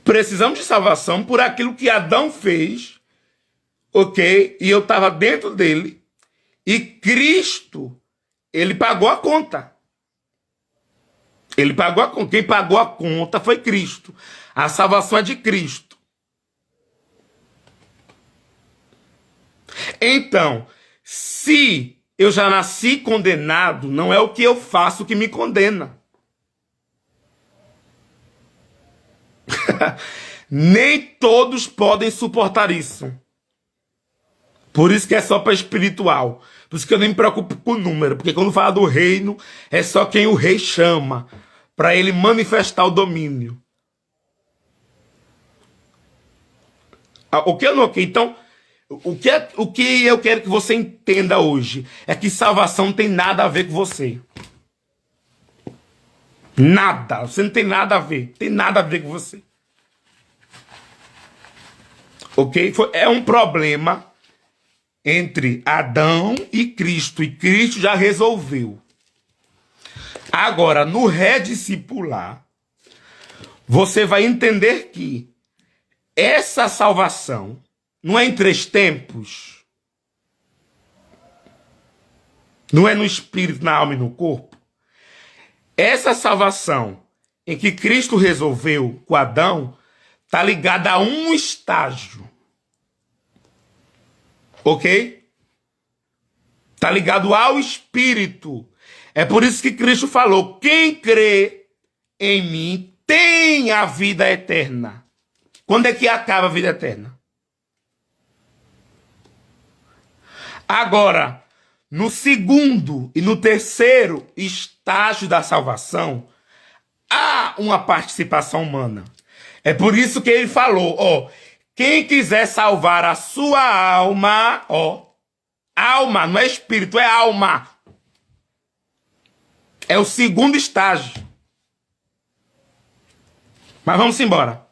Precisamos de salvação por aquilo que Adão fez, ok? E eu estava dentro dele. E Cristo, ele pagou a conta. Ele pagou a conta. Quem pagou a conta foi Cristo. A salvação é de Cristo. Então, se eu já nasci condenado, não é o que eu faço que me condena. Nem todos podem suportar isso. Por isso que é só para espiritual. Por isso que eu nem me preocupo com o número. Porque quando fala do reino, é só quem o rei chama para ele manifestar o domínio. Ok ou não ok? Então, o que eu quero que você entenda hoje é que salvação não tem nada a ver com você. Nada. Você não tem nada a ver. Tem nada a ver com você. Ok? É um problema entre Adão e Cristo. E Cristo já resolveu. Agora, no rediscipular, você vai entender que essa salvação não é em 3 tempos. Não é no espírito, na alma e no corpo. Essa salvação em que Cristo resolveu com Adão está ligada a um estágio. Ok? Está ligado ao Espírito. É por isso que Cristo falou, quem crê em mim tem a vida eterna. Quando é que acaba a vida eterna? Agora, no segundo e no terceiro estágio da salvação, há uma participação humana. É por isso que ele falou, ó, quem quiser salvar a sua alma, ó, alma, não é espírito, é alma. É o segundo estágio. Mas vamos embora.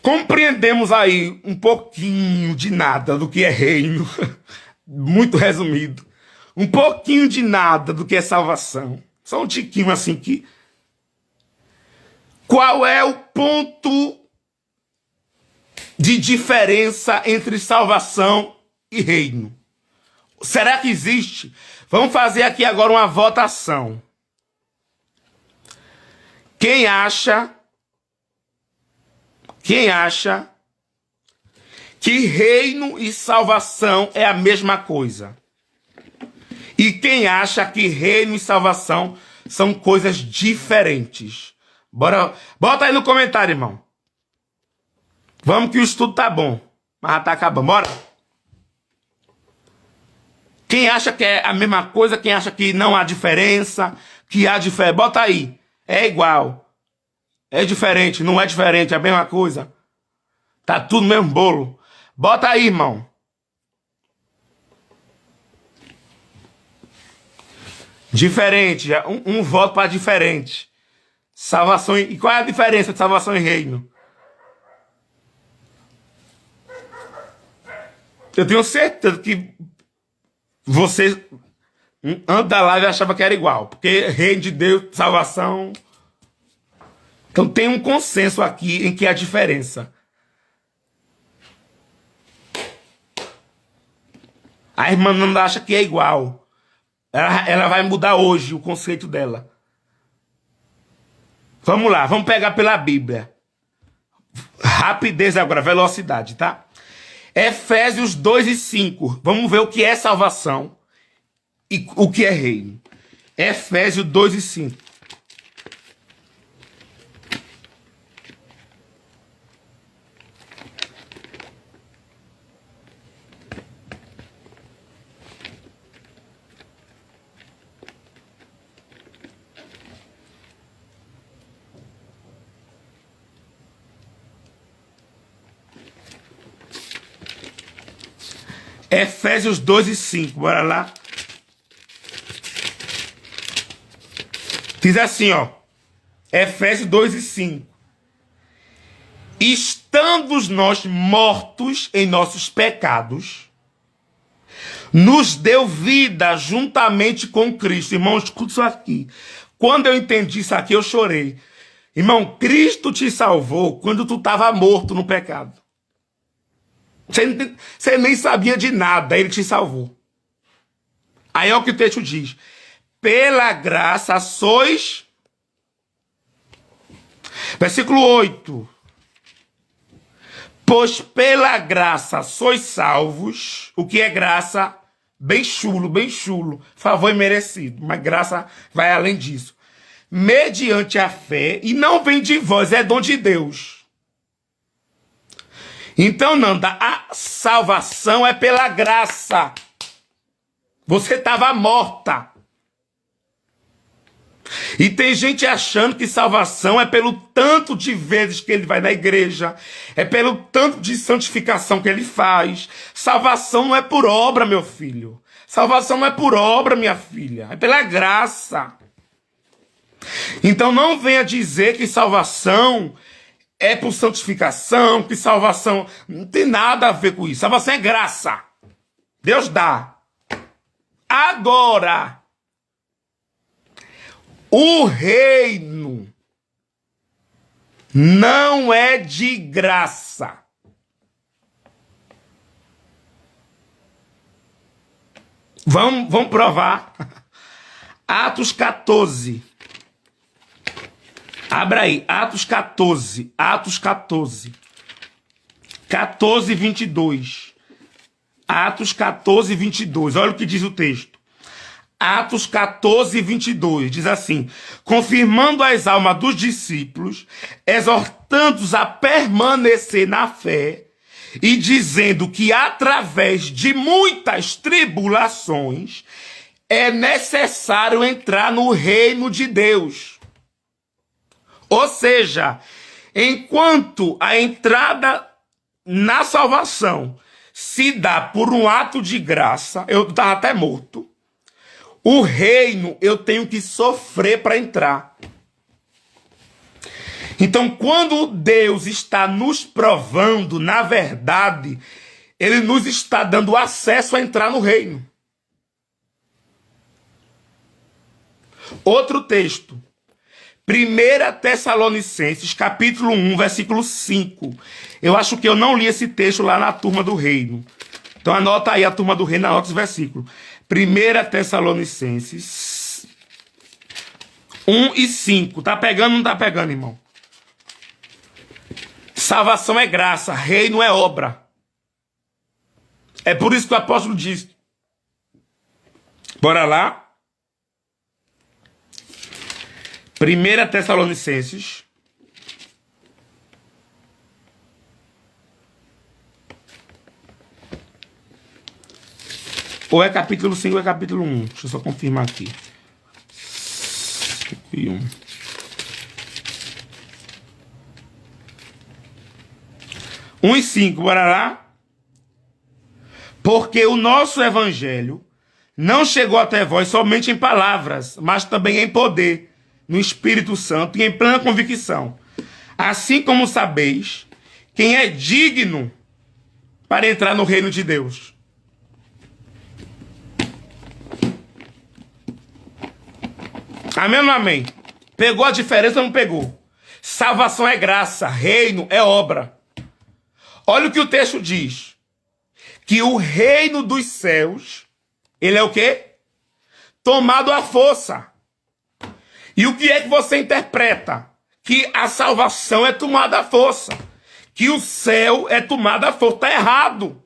Compreendemos aí um pouquinho de nada do que é reino. Muito resumido. Um pouquinho de nada do que é salvação. Só um tiquinho assim que... Qual é o ponto de diferença entre salvação e reino. Será que existe? Vamos fazer aqui agora uma votação. Quem acha que reino e salvação é a mesma coisa? E quem acha que reino e salvação são coisas diferentes? Bora, bota aí no comentário, irmão. Vamos que o estudo tá bom, mas já tá acabando. Bora. Quem acha que é a mesma coisa, quem acha que não há diferença, que há diferença, bota aí. É igual. É diferente, não é diferente, é a mesma coisa. Tá tudo no mesmo bolo. Bota aí, irmão. Diferente, um voto para diferente. Salvação e qual é a diferença de salvação e reino? Eu tenho certeza que você, antes da live, achava que era igual. Porque reino de Deus, salvação. Então tem um consenso aqui em que há diferença. A irmã não acha que é igual. Ela vai mudar hoje o conceito dela. Vamos lá, vamos pegar pela Bíblia. Rapidez agora, velocidade, tá? Efésios 2:5. Vamos ver o que é salvação e o que é reino. Efésios 2:5. Efésios 2:5, bora lá. Diz assim, ó. Efésios 2:5. Estando nós mortos em nossos pecados, nos deu vida juntamente com Cristo. Irmão, escuta isso aqui. Quando eu entendi isso aqui, eu chorei. Irmão, Cristo te salvou quando tu estava morto no pecado. Você nem sabia de nada, ele te salvou. Aí é o que o texto diz. Pela graça sois... Versículo 8. Pois pela graça sois salvos. O que é graça? Bem chulo, bem chulo. Favor imerecido. Mas graça vai além disso. Mediante a fé, e não vem de vós, é dom de Deus. Então, Nanda, a salvação é pela graça. Você estava morta. E tem gente achando que salvação é pelo tanto de vezes que ele vai na igreja, é pelo tanto de santificação que ele faz. Salvação não é por obra, meu filho. Salvação não é por obra, minha filha. É pela graça. Então não venha dizer que salvação é por santificação, que salvação não tem nada a ver com isso. Salvação é graça. Deus dá. Agora, o reino não é de graça. Vamos provar. Atos 14. Abra aí, Atos 14. Atos 14. 14, 22. Atos 14, 22. Olha o que diz o texto. Atos 14, 22. Diz assim: confirmando as almas dos discípulos, exortando-os a permanecer na fé, e dizendo que através de muitas tribulações é necessário entrar no reino de Deus. Ou seja, enquanto a entrada na salvação se dá por um ato de graça, eu estava até morto, o reino eu tenho que sofrer para entrar. Então, quando Deus está nos provando, na verdade, ele nos está dando acesso a entrar no reino. Outro texto. 1 Tessalonicenses, capítulo 1, versículo 5. Eu acho que eu não li esse texto lá na turma do reino. Então anota aí a turma do reino, anota os versículos. 1 Tessalonicenses 1 e 5. Tá pegando ou não tá pegando, irmão? Salvação é graça, reino é obra. É por isso que o apóstolo diz. Bora lá. 1 Tessalonicenses. Ou é capítulo 5 ou é capítulo 1. Deixa eu só confirmar aqui. 5 e 1. 1 e 5, bora lá. Porque o nosso evangelho não chegou até vós somente em palavras, mas também em poder, no Espírito Santo e em plena convicção. Assim como sabeis quem é digno para entrar no reino de Deus. Amém ou não amém? Pegou a diferença ou não pegou? Salvação é graça, reino é obra. Olha o que o texto diz. Que o reino dos céus, ele é o quê? Tomado à força. E o que é que você interpreta? Que a salvação é tomada à força. Que o céu é tomado à força. Está errado.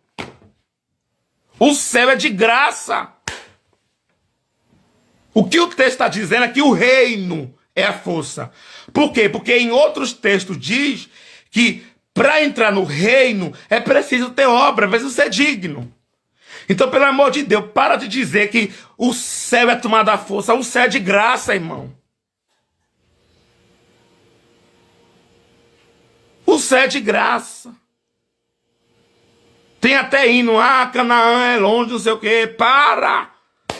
O céu é de graça. O que o texto está dizendo é que o reino é a força. Por quê? Porque em outros textos diz que para entrar no reino é preciso ter obra, mas você é digno. Então, pelo amor de Deus, para de dizer que o céu é tomado à força. O céu é de graça, irmão. O céu é de graça. Tem até hino, Canaã é longe, não sei o quê. Para!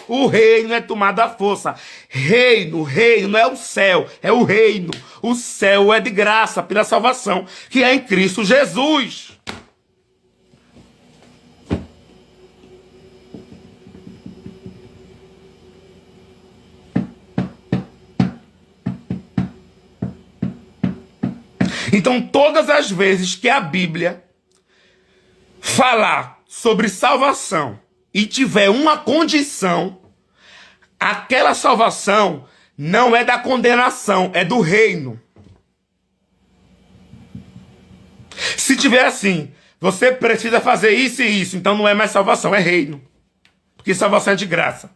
O reino é tomado à força. Reino não é o céu, é o reino. O céu é de graça pela salvação, que é em Cristo Jesus. Então, todas as vezes que a Bíblia falar sobre salvação e tiver uma condição, aquela salvação não é da condenação, é do reino. Se tiver assim, você precisa fazer isso e isso, então não é mais salvação, é reino. Porque salvação é de graça.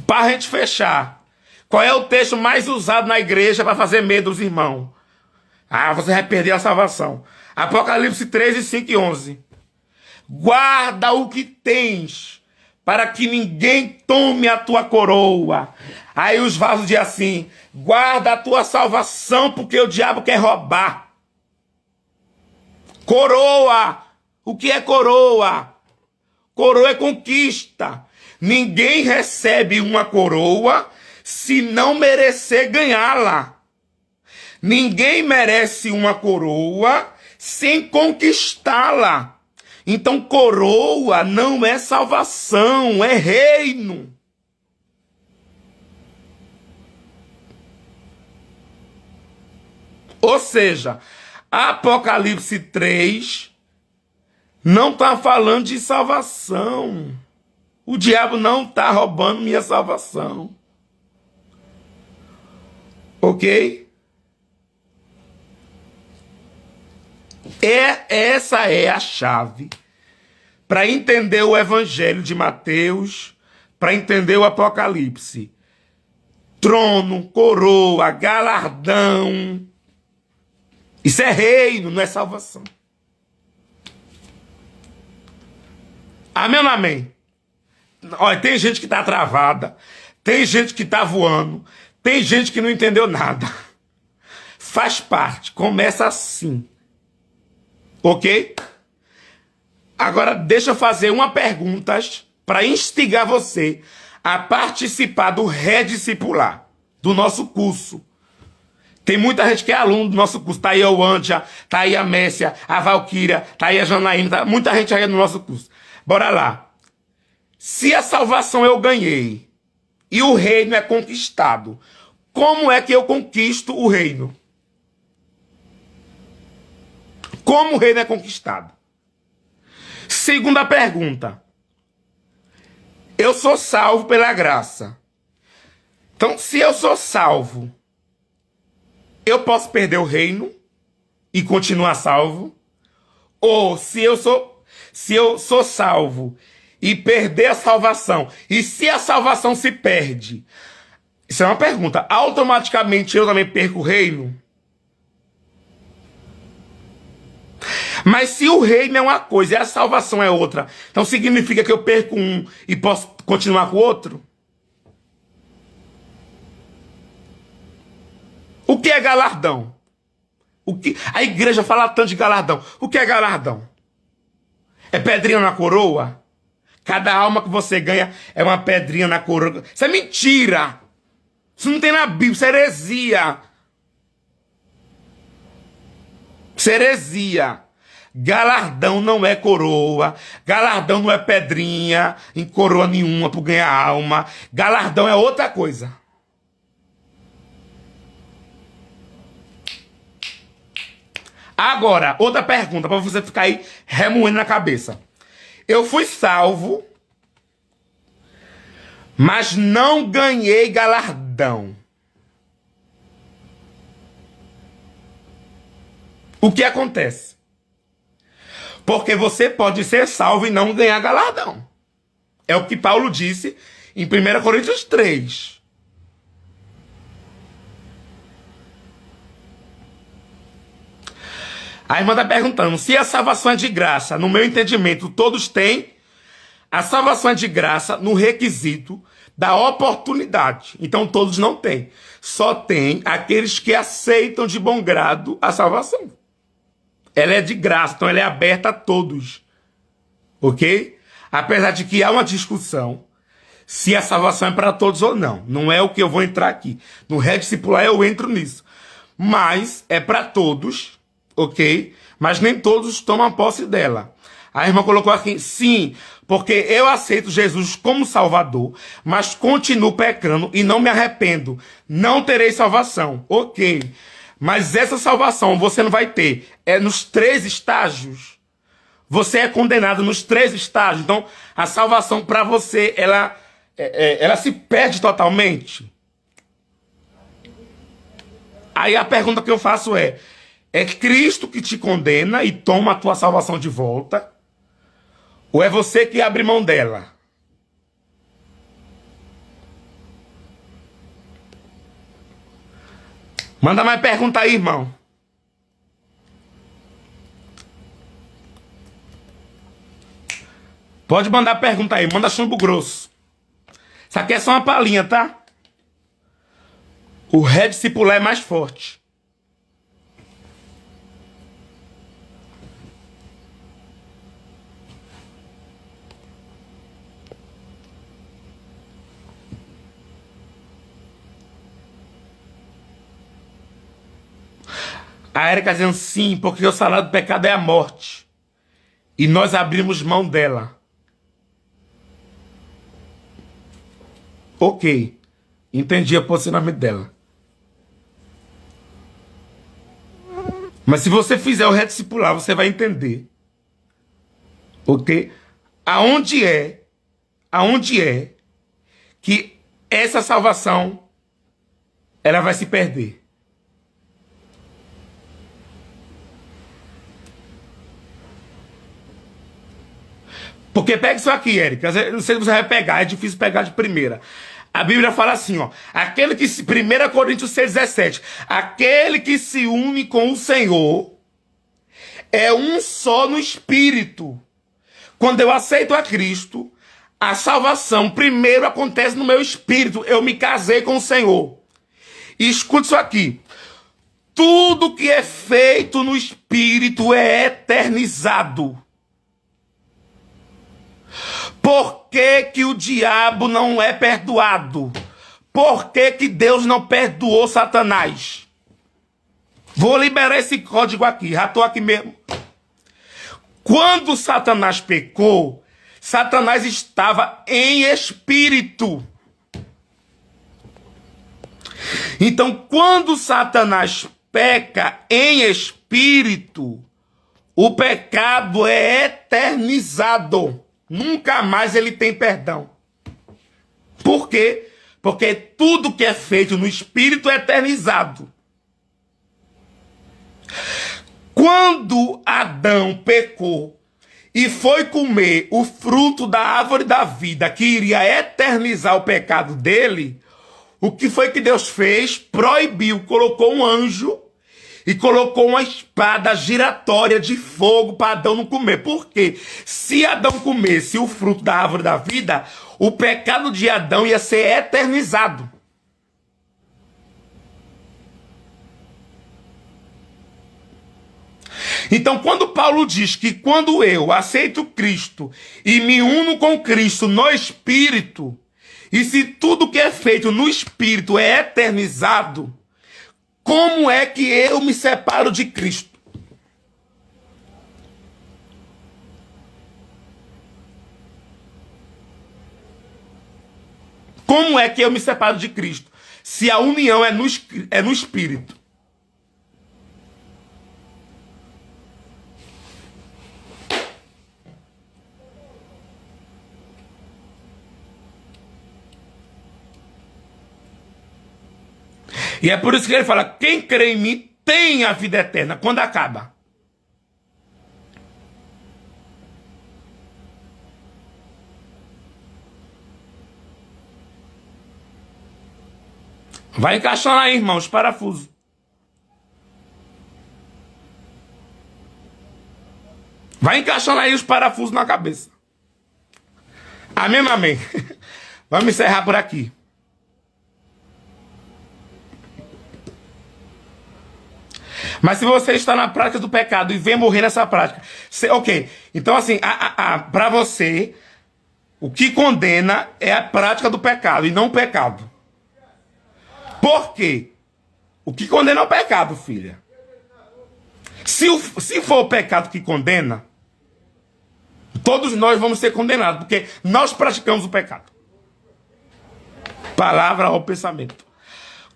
Para a gente fechar, qual é o texto mais usado na igreja para fazer medo dos irmãos? Você vai perder a salvação. Apocalipse 13, 5 e 11. Guarda o que tens, para que ninguém tome a tua coroa. Aí os vasos dizem assim, guarda a tua salvação, porque o diabo quer roubar. Coroa. O que é coroa? Coroa é conquista. Ninguém recebe uma coroa se não merecer ganhá-la. Ninguém merece uma coroa sem conquistá-la. Então, coroa não é salvação, é reino. Ou seja, Apocalipse 3 não está falando de salvação. O diabo não está roubando minha salvação. Ok? Essa é a chave para entender o Evangelho de Mateus, para entender o Apocalipse. Trono, coroa, galardão. Isso é reino, não é salvação. Amém ou não amém? Olha, tem gente que está travada, tem gente que está voando, tem gente que não entendeu nada. Faz parte, começa assim. Ok? Agora, deixa eu fazer uma pergunta para instigar você a participar do rediscipular, do nosso curso. Tem muita gente que é aluno do nosso curso. Tá aí a Wanja, tá aí a Messia, a Valquíria, tá aí a Janaína, muita gente aí no nosso curso. Bora lá. Se a salvação eu ganhei e o reino é conquistado, como é que eu conquisto o reino? Como o reino é conquistado? Segunda pergunta. Eu sou salvo pela graça. Então, se eu sou salvo, eu posso perder o reino e continuar salvo? Ou se eu sou salvo e perder a salvação, e se a salvação se perde, isso é uma pergunta, automaticamente eu também perco o reino? Mas se o reino é uma coisa e a salvação é outra, então significa que eu perco um e posso continuar com o outro? O que é galardão? A igreja fala tanto de galardão. O que é galardão? É pedrinha na coroa? Cada alma que você ganha é uma pedrinha na coroa. Isso é mentira. Isso não tem na Bíblia, isso é heresia. Isso é heresia. Galardão não é coroa. Galardão não é pedrinha em coroa nenhuma para ganhar alma. Galardão é outra coisa. Agora, outra pergunta para você ficar aí remoendo na cabeça. Eu fui salvo, mas não ganhei galardão. O que acontece? Porque você pode ser salvo e não ganhar galardão. É o que Paulo disse em 1 Coríntios 3. A irmã está perguntando, se a salvação é de graça, no meu entendimento, todos têm. A salvação é de graça no requisito da oportunidade. Então todos não têm. Só tem aqueles que aceitam de bom grado a salvação. Ela é de graça, então ela é aberta a todos. Ok? Apesar de que há uma discussão se a salvação é para todos ou não. Não é o que eu vou entrar aqui. No rediscipular eu entro nisso. Mas é para todos, ok? Mas nem todos tomam posse dela. A irmã colocou aqui, sim, porque eu aceito Jesus como Salvador, mas continuo pecando e não me arrependo. Não terei salvação. Ok. Mas essa salvação você não vai ter. É nos 3 estágios. Você é condenado nos 3 estágios. Então, a salvação para você, ela se perde totalmente. Aí a pergunta que eu faço é Cristo que te condena e toma a tua salvação de volta? Ou é você que abre mão dela? Manda mais pergunta aí, irmão. Pode mandar pergunta aí, manda chumbo grosso. Isso aqui é só uma palhinha, tá? O rediscipular é mais forte. A Érica dizendo sim, porque o salário do pecado é a morte. E nós abrimos mão dela. Ok. Entendi o posicionamento dela. Mas se você fizer o rediscipular, você vai entender. Ok? Aonde é que essa salvação ela vai se perder? Porque pega isso aqui, Érica. Não sei se você vai pegar, é difícil pegar de primeira. A Bíblia fala assim, ó. 1 Coríntios 6,17. Aquele que se une com o Senhor é um só no Espírito. Quando eu aceito a Cristo, a salvação primeiro acontece no meu espírito. Eu me casei com o Senhor. E escute isso aqui. Tudo que é feito no Espírito é eternizado. Por que que o diabo não é perdoado? Por que que Deus não perdoou Satanás? Vou liberar esse código aqui, já estou aqui mesmo. Quando Satanás pecou, Satanás estava em espírito. Então, quando Satanás peca em espírito, O pecado é eternizado. Nunca mais ele tem perdão. Por quê? Porque tudo que é feito no Espírito é eternizado. Quando Adão pecou e foi comer o fruto da árvore da vida, que iria eternizar o pecado dele, o que foi que Deus fez? Proibiu, colocou um anjo e colocou uma espada giratória de fogo para Adão não comer. Por quê? Se Adão comesse o fruto da árvore da vida, o pecado de Adão ia ser eternizado. Então, quando Paulo diz que quando eu aceito Cristo e me uno com Cristo no Espírito, e se tudo que é feito no Espírito é eternizado, como é que eu me separo de Cristo? Como é que eu me separo de Cristo? Se a união é no Espírito. E é por isso que ele fala, quem crê em mim tem a vida eterna. Quando acaba? Vai encaixando aí, irmão, os parafusos. Vai encaixando aí os parafusos na cabeça. Amém, amém. Vamos encerrar por aqui. Mas se você está na prática do pecado e vem morrer nessa prática, ok. Então, assim, para você, o que condena é a prática do pecado e não o pecado. Por quê? O que condena é o pecado, filha. Se for o pecado que condena, todos nós vamos ser condenados, porque nós praticamos o pecado. Palavra ou pensamento.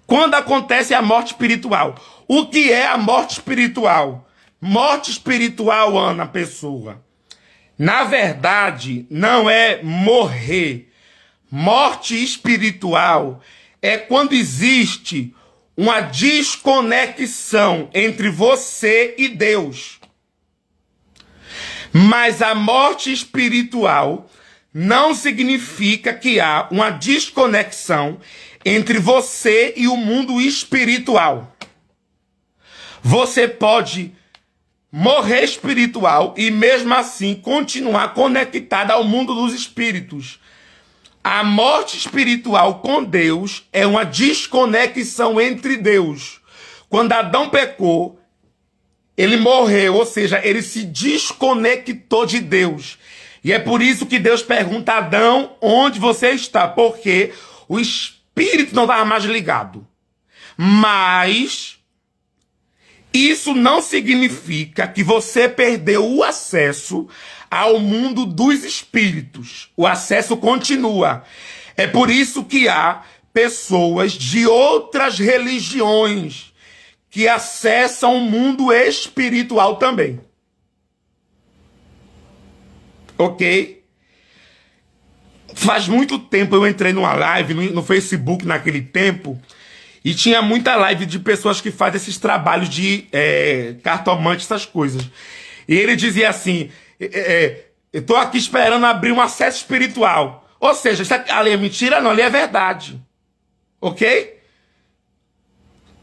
Quando acontece a morte espiritual. O que é a morte espiritual? Morte espiritual, Ana Pessoa, na verdade, não é morrer. Morte espiritual é quando existe uma desconexão entre você e Deus. Mas a morte espiritual não significa que há uma desconexão entre você e o mundo espiritual. Você pode morrer espiritual e mesmo assim continuar conectado ao mundo dos espíritos. A morte espiritual com Deus é uma desconexão entre Deus. Quando Adão pecou, ele morreu, ou seja, ele se desconectou de Deus. E é por isso que Deus pergunta a Adão onde você está, porque o espírito não estava mais ligado. Mas isso não significa que você perdeu o acesso ao mundo dos espíritos. O acesso continua. É por isso que há pessoas de outras religiões que acessam o mundo espiritual também. Ok? Faz muito tempo eu entrei numa live no Facebook naquele tempo e tinha muita live de pessoas que fazem esses trabalhos de cartomante, essas coisas. E ele dizia assim, eu tô aqui esperando abrir um acesso espiritual. Ou seja, isso ali é mentira? Não, ali é verdade. Ok?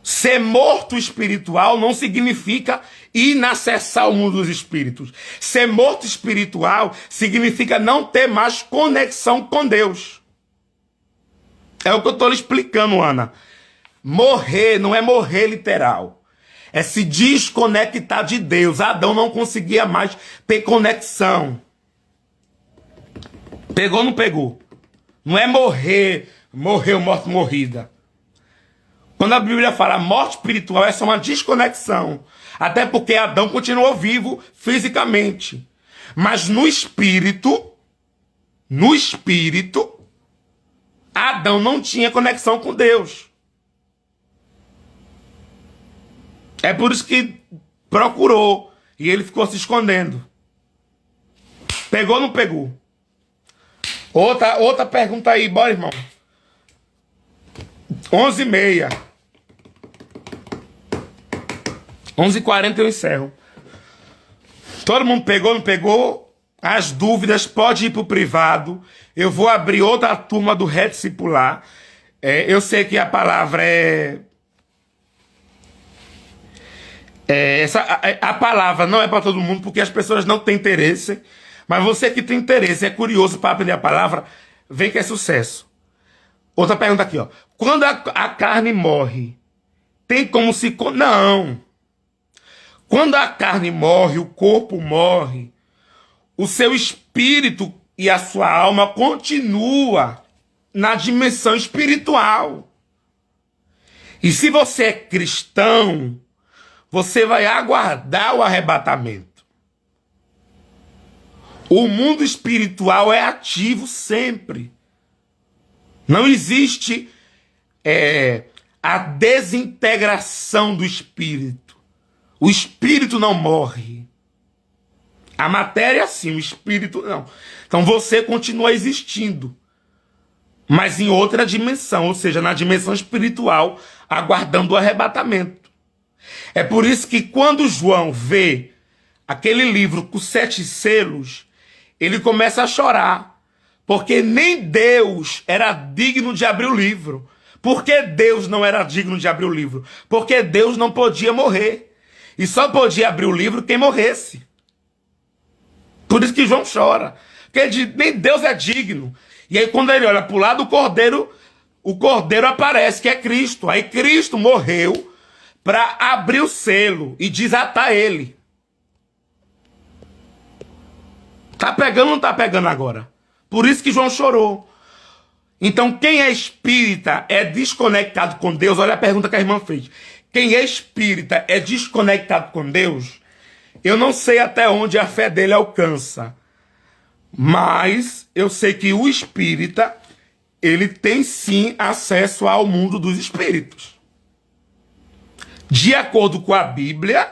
Ser morto espiritual não significa inacessar o mundo dos espíritos. Ser morto espiritual significa não ter mais conexão com Deus. É o que eu estou lhe explicando, Ana. Morrer não é morrer literal. É se desconectar de Deus. Adão não conseguia mais ter conexão. Pegou ou não pegou? Não é morrer, morreu, morte, morrida. Quando a Bíblia fala morte espiritual, essa é uma desconexão. Até porque Adão continuou vivo fisicamente. Mas no espírito, Adão não tinha conexão com Deus. É por isso que procurou. e ele ficou se escondendo. Pegou ou não pegou? Outra pergunta aí, bora, irmão. 11h30. 11h40 eu encerro. Todo mundo pegou, não pegou? As dúvidas, pode ir pro privado. Eu vou abrir outra turma do Rediscipular. Eu sei que a palavra a palavra não é para todo mundo, porque as pessoas não têm interesse. Mas você que tem interesse, é curioso para aprender a palavra, vem que é sucesso. Outra pergunta aqui, ó. Quando a carne morre, tem como se... Não. Quando a carne morre, o corpo morre, o seu espírito e a sua alma continua na dimensão espiritual. E se você é cristão, você vai aguardar o arrebatamento. O mundo espiritual é ativo sempre. Não existe a desintegração do espírito. O espírito não morre. A matéria sim, o espírito não. Então você continua existindo, mas em outra dimensão, ou seja, na dimensão espiritual, aguardando o arrebatamento. É por isso que quando João vê aquele livro com 7 selos, ele começa a chorar, porque nem Deus era digno de abrir o livro. Por que Deus não era digno de abrir o livro? Porque Deus não podia morrer. E só podia abrir o livro quem morresse. Por isso que João chora. Porque ele diz, nem Deus é digno. E aí quando ele olha para o lado, o cordeiro aparece, que é Cristo. Aí Cristo morreu para abrir o selo e desatar ele. Tá pegando ou não tá pegando agora? Por isso que João chorou. Então quem é espírita é desconectado com Deus. Olha a pergunta que a irmã fez. Quem é espírita é desconectado com Deus? Eu não sei até onde a fé dele alcança. Mas eu sei que o espírita, ele tem sim acesso ao mundo dos espíritos. De acordo com a Bíblia,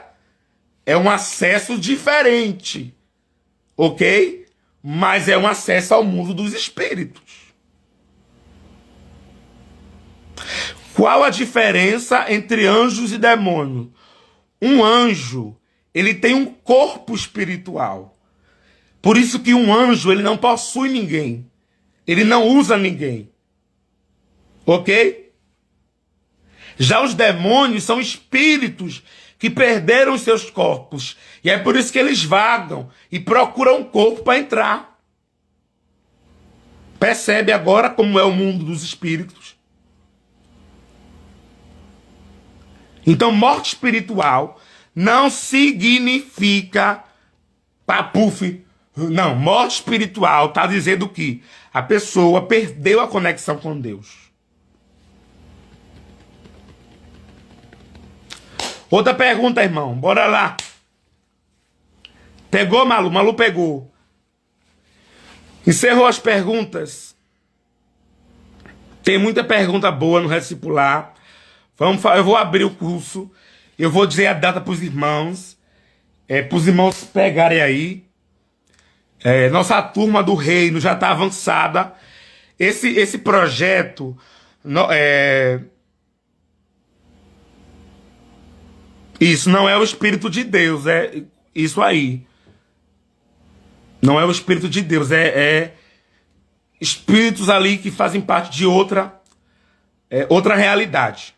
é um acesso diferente. Ok? Mas é um acesso ao mundo dos espíritos. Qual a diferença entre anjos e demônios? Um anjo, ele tem um corpo espiritual. Por isso que um anjo, ele não possui ninguém. Ele não usa ninguém. Ok? Já os demônios são espíritos que perderam os seus corpos. E é por isso que eles vagam e procuram um corpo para entrar. Percebe agora como é o mundo dos espíritos? Então, morte espiritual não significa papuf. Não, morte espiritual está dizendo que a pessoa perdeu a conexão com Deus. Outra pergunta, irmão. Bora lá. Pegou, Malu? Malu pegou. Encerrou as perguntas. Tem muita pergunta boa no Rediscipular. Eu vou abrir o curso. Eu vou dizer a data para os irmãos. Para os irmãos pegarem aí. Nossa turma do reino já está avançada. Esse projeto... Isso não é o Espírito de Deus. É isso aí. Não é o Espírito de Deus. É espíritos ali que fazem parte de outra realidade.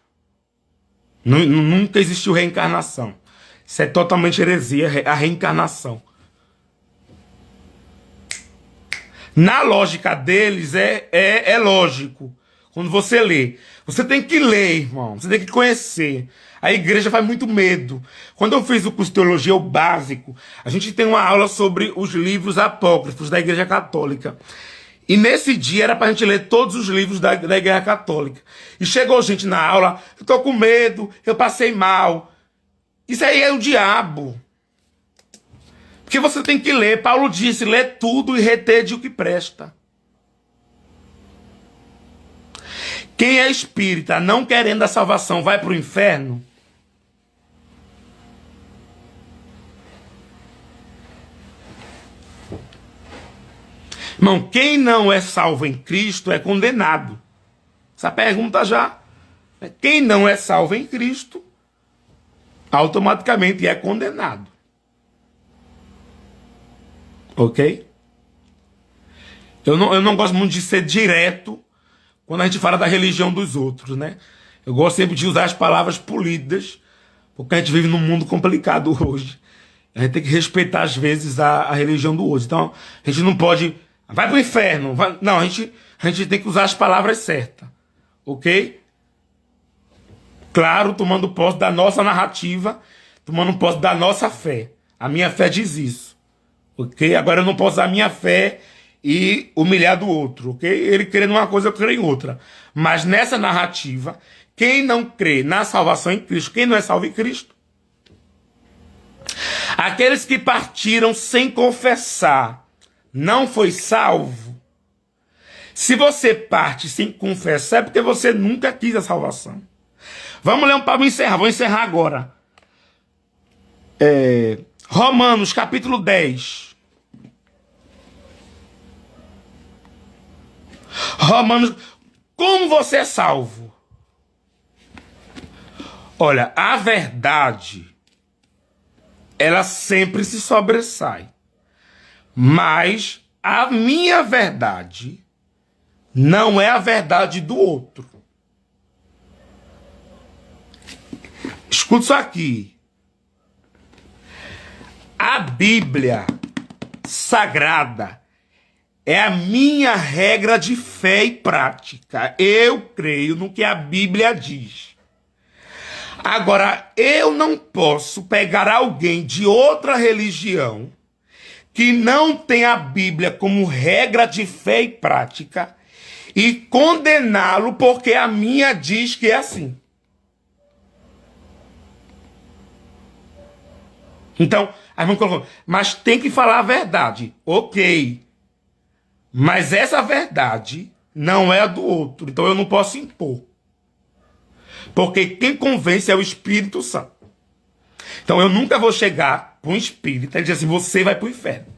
Nunca existiu reencarnação. Isso é totalmente heresia, a reencarnação. Na lógica deles é lógico. Quando você lê. Você tem que ler, irmão. Você tem que conhecer. A igreja faz muito medo. Quando eu fiz o curso de teologia, o básico, a gente tem uma aula sobre os livros apócrifos da Igreja Católica. E nesse dia era pra gente ler todos os livros da Igreja Católica. E chegou gente na aula, eu tô com medo, eu passei mal. Isso aí é o diabo. Porque você tem que ler. Paulo disse, lê tudo e reter de o que presta. Quem é espírita não querendo a salvação vai para o inferno? Irmão, quem não é salvo em Cristo é condenado. Essa pergunta já. Quem não é salvo em Cristo, automaticamente é condenado. Ok? Eu não gosto muito de ser direto quando a gente fala da religião dos outros, né? Eu gosto sempre de usar as palavras polidas, porque a gente vive num mundo complicado hoje. A gente tem que respeitar, às vezes, a religião do outro. Então, a gente não pode... Vai pro inferno. Não, a gente tem que usar as palavras certas. Ok? Claro, tomando posse da nossa narrativa, tomando posse da nossa fé. A minha fé diz isso. Ok? Agora eu não posso usar a minha fé e humilhar do outro. Ok? Ele crê numa coisa, eu creio em outra. Mas nessa narrativa, quem não crê na salvação em Cristo, quem não é salvo em Cristo, aqueles que partiram sem confessar, não foi salvo. Se você parte sem confessar, é porque você nunca quis a salvação. Vamos ler um para encerrar. Vou encerrar agora. Romanos, capítulo 10. Romanos, como você é salvo? Olha, a verdade, ela sempre se sobressai. Mas a minha verdade não é a verdade do outro. Escuta isso aqui. A Bíblia Sagrada é a minha regra de fé e prática. Eu creio no que a Bíblia diz. Agora, eu não posso pegar alguém de outra religião que não tem a Bíblia como regra de fé e prática e condená-lo porque a minha diz que é assim. Então, aí vamos colocar, mas tem que falar a verdade. Ok. Mas essa verdade não é a do outro. Então eu não posso impor. Porque quem convence é o Espírito Santo. Então eu nunca vou chegar para um espírita e dizer assim, você vai para o inferno.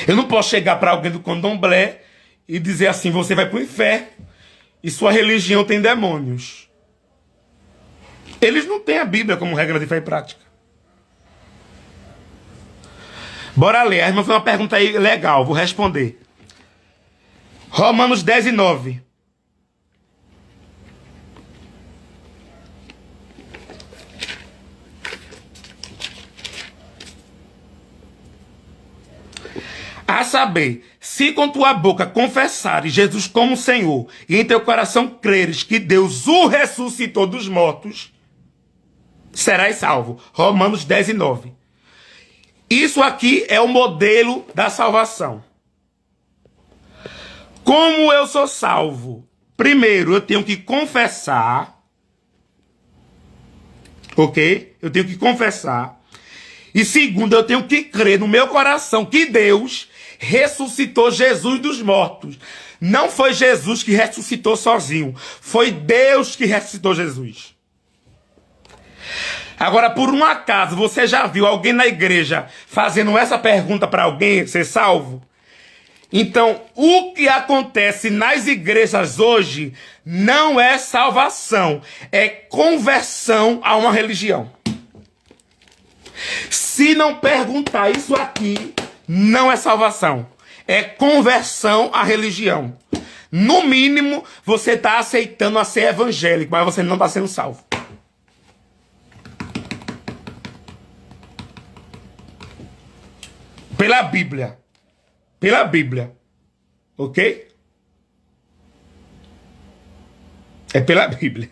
Eu não posso chegar para alguém do candomblé e dizer assim, você vai para o inferno e sua religião tem demônios. Eles não têm a Bíblia como regra de fé e prática. Bora ler. A irmã fez uma pergunta aí legal, vou responder. Romanos 10 e 9. A saber, se com tua boca confessares Jesus como Senhor e em teu coração creres que Deus o ressuscitou dos mortos, serás salvo. Romanos 10 e 9. Isso aqui é o modelo da salvação. Como eu sou salvo? Primeiro, eu tenho que confessar. Ok? Eu tenho que confessar. E segundo, eu tenho que crer no meu coração que Deus ressuscitou Jesus dos mortos. Não foi Jesus que ressuscitou sozinho. Foi Deus que ressuscitou Jesus. Agora, por um acaso, você já viu alguém na igreja fazendo essa pergunta para alguém ser salvo? Então, o que acontece nas igrejas hoje não é salvação, é conversão a uma religião. Se não perguntar isso aqui, não é salvação, é conversão à religião. No mínimo, você está aceitando a ser evangélico, mas você não está sendo salvo. Pela Bíblia. Pela Bíblia. Ok? É pela Bíblia.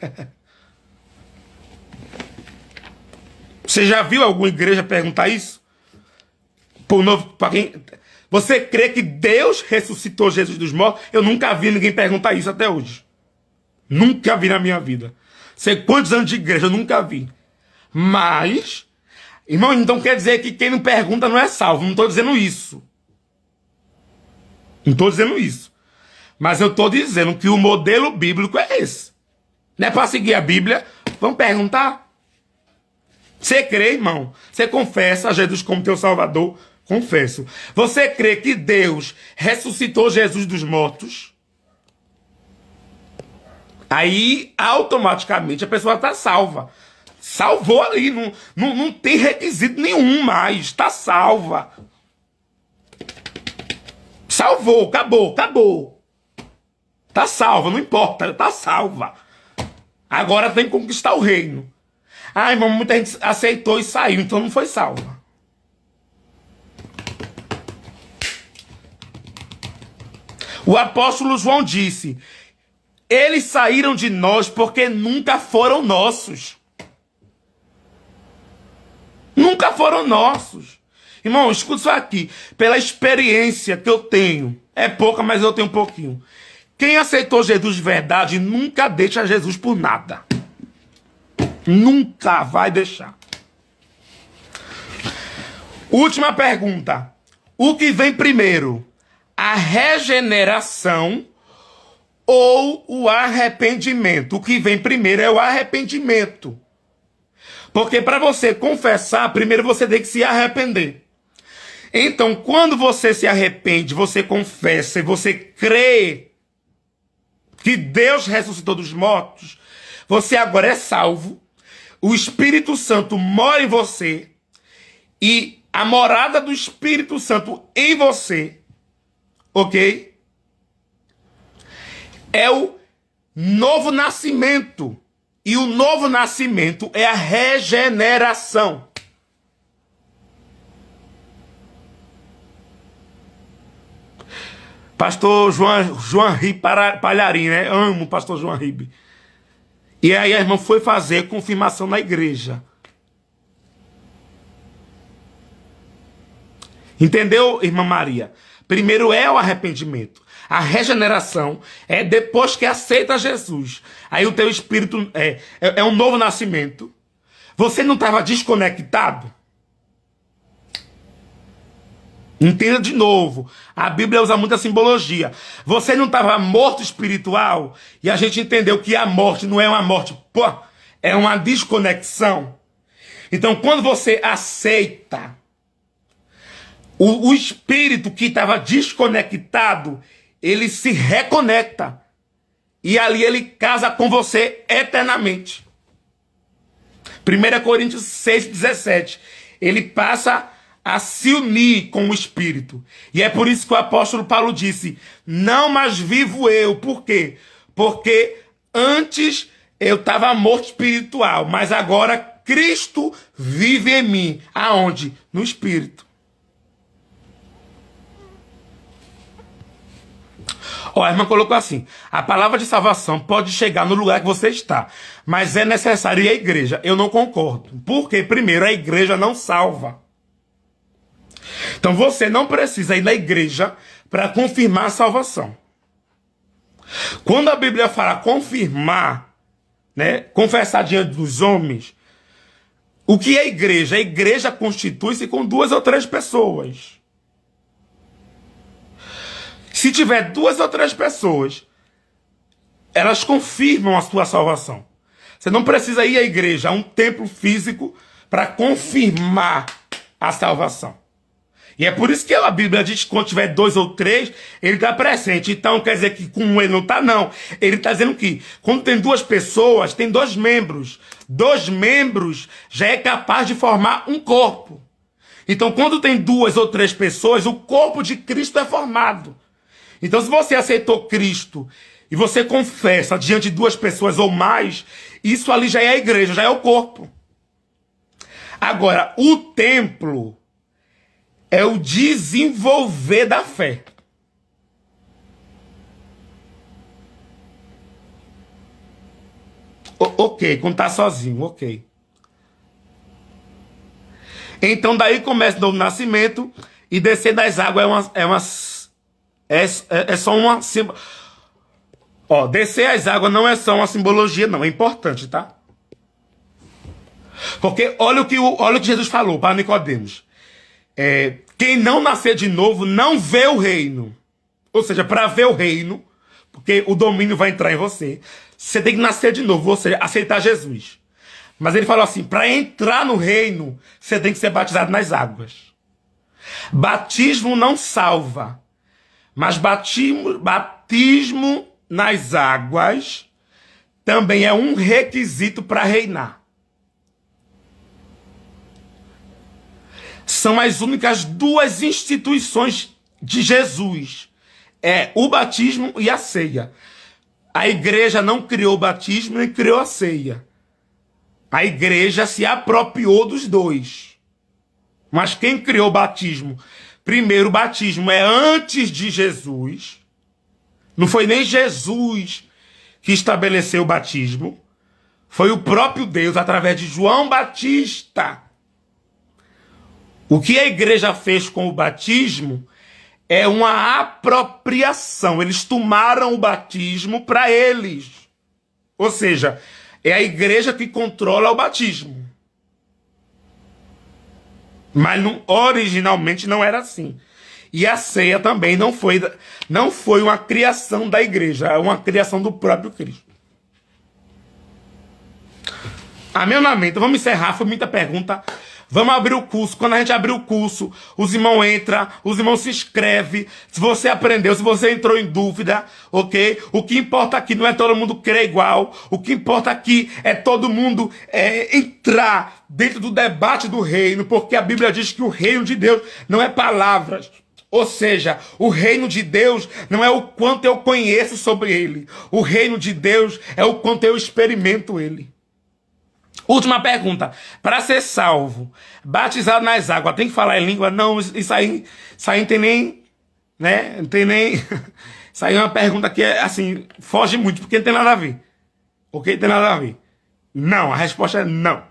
Você já viu alguma igreja perguntar isso? Para quem... Você crê que Deus ressuscitou Jesus dos mortos? Eu nunca vi ninguém perguntar isso até hoje. Nunca vi na minha vida. Sei quantos anos de igreja, eu nunca vi. Mas... Irmão, então quer dizer que quem não pergunta não é salvo. Não estou dizendo isso. Não estou dizendo isso. Mas eu estou dizendo que o modelo bíblico é esse. Não é para seguir a Bíblia. Vamos perguntar? Você crê, irmão? Você confessa a Jesus como teu Salvador? Confesso. Você crê que Deus ressuscitou Jesus dos mortos? Aí, automaticamente, a pessoa está salva. Salvou ali, não tem requisito nenhum mais, está salva. Salvou, acabou. Está salva, não importa, está salva. Agora tem que conquistar o reino. Ah, irmão, muita gente aceitou e saiu, então não foi salva. O apóstolo João disse: eles saíram de nós porque nunca foram nossos. Nunca foram nossos. Irmão, escuta isso aqui. Pela experiência que eu tenho, é pouca, mas eu tenho um pouquinho. Quem aceitou Jesus de verdade nunca deixa Jesus por nada. Nunca vai deixar. Última pergunta. O que vem primeiro? A regeneração ou o arrependimento? O que vem primeiro é o arrependimento. Porque para você confessar, primeiro você tem que se arrepender. Então, quando você se arrepende, você confessa e você crê que Deus ressuscitou dos mortos, você agora é salvo, o Espírito Santo mora em você e a morada do Espírito Santo em você, ok? É o novo nascimento. E o novo nascimento é a regeneração. Pastor João Ribe Palharim, né? Amo o pastor João Ribe. E aí a irmã foi fazer confirmação na igreja. Entendeu, irmã Maria? Primeiro é o arrependimento. A regeneração é depois que aceita Jesus. Aí o teu espírito é um novo nascimento. Você não estava desconectado? Entenda de novo. A Bíblia usa muita simbologia. Você não estava morto espiritual? E a gente entendeu que a morte não é uma morte, é uma desconexão. Então, quando você aceita o espírito que estava desconectado, ele se reconecta. E ali ele casa com você eternamente. 1 Coríntios 6,17. Ele passa a se unir com o Espírito. E é por isso que o apóstolo Paulo disse: não mais vivo eu. Por quê? Porque antes eu estava morto espiritual, mas agora Cristo vive em mim. Aonde? No Espírito. Ó, a irmã colocou assim: a palavra de salvação pode chegar no lugar que você está, mas é necessário ir à igreja. Eu não concordo. Porque, primeiro, a igreja não salva. Então você não precisa ir na igreja para confirmar a salvação. Quando a Bíblia fala confirmar, né, confessar diante dos homens, o que é igreja? A igreja constitui-se com 2 ou 3 pessoas. Se tiver 2 ou 3 pessoas, elas confirmam a sua salvação. Você não precisa ir à igreja, a um templo físico, para confirmar a salvação. E é por isso que a Bíblia diz que quando tiver 2 ou 3, ele está presente. Então quer dizer que com ele não está, não. Ele está dizendo que quando tem 2 pessoas, tem 2 membros. 2 membros já é capaz de formar um corpo. Então quando tem 2 ou 3 pessoas, o corpo de Cristo é formado. Então se você aceitou Cristo e você confessa diante de 2 pessoas ou mais, isso ali já é a igreja, já é o corpo. Agora, o templo é o desenvolver da fé. Ok, quando tá sozinho, ok. Então daí começa o novo nascimento e descer das águas é só uma... Ó, descer as águas não é só uma simbologia, não. É importante, tá? Porque olha o que Jesus falou para Nicodemos. Quem não nascer de novo não vê o reino. Ou seja, para ver o reino, porque o domínio vai entrar em você, você tem que nascer de novo, ou seja, aceitar Jesus. Mas ele falou assim, para entrar no reino, você tem que ser batizado nas águas. Batismo não salva, mas batismo nas águas também é um requisito para reinar. São as únicas duas instituições de Jesus. É o batismo e a ceia. A igreja não criou o batismo nem criou a ceia. A igreja se apropriou dos dois. Mas quem criou o batismo? Primeiro, o batismo é antes de Jesus. Não foi nem Jesus que estabeleceu o batismo. Foi o próprio Deus, através de João Batista. O que a igreja fez com o batismo é uma apropriação. Eles tomaram o batismo para eles. Ou seja, é a igreja que controla o batismo. Mas originalmente não era assim. E a ceia também não foi uma criação da igreja, é uma criação do próprio Cristo. Amém ou não amém? Então vamos encerrar, foi muita pergunta. Vamos abrir o curso. Quando a gente abrir o curso, os irmãos entram, os irmãos se inscrevem. Se você aprendeu, se você entrou em dúvida, ok? O que importa aqui não é todo mundo crer igual. O que importa aqui é todo mundo entrar dentro do debate do reino, porque a Bíblia diz que o reino de Deus não é palavras. Ou seja, o reino de Deus não é o quanto eu conheço sobre ele. O reino de Deus é o quanto eu experimento ele. Última pergunta. Para ser salvo, batizado nas águas, tem que falar em língua? Não, isso aí não tem nem... né? Não tem nem... Isso aí é uma pergunta que, assim, foge muito, porque não tem nada a ver. Ok? Não tem nada a ver. Não, a resposta é não.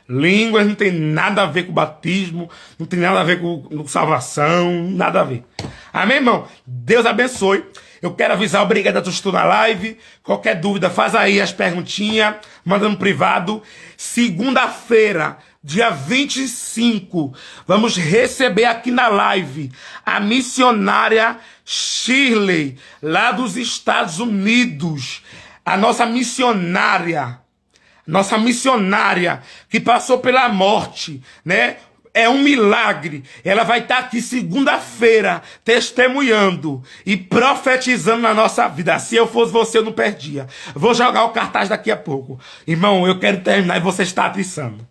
Línguas não tem nada a ver com batismo, não tem nada a ver com salvação, nada a ver. Amém, irmão? Deus abençoe. Eu quero avisar, obrigado a todos que estão na live. Qualquer dúvida, faz aí as perguntinhas, manda no privado. Segunda-feira, dia 25, vamos receber aqui na live a missionária Shirley, lá dos Estados Unidos. A nossa missionária que passou pela morte, né? É um milagre. Ela vai estar aqui segunda-feira testemunhando e profetizando na nossa vida. Se eu fosse você, eu não perdia. Vou jogar o cartaz daqui a pouco. Irmão, eu quero terminar e você está atiçando.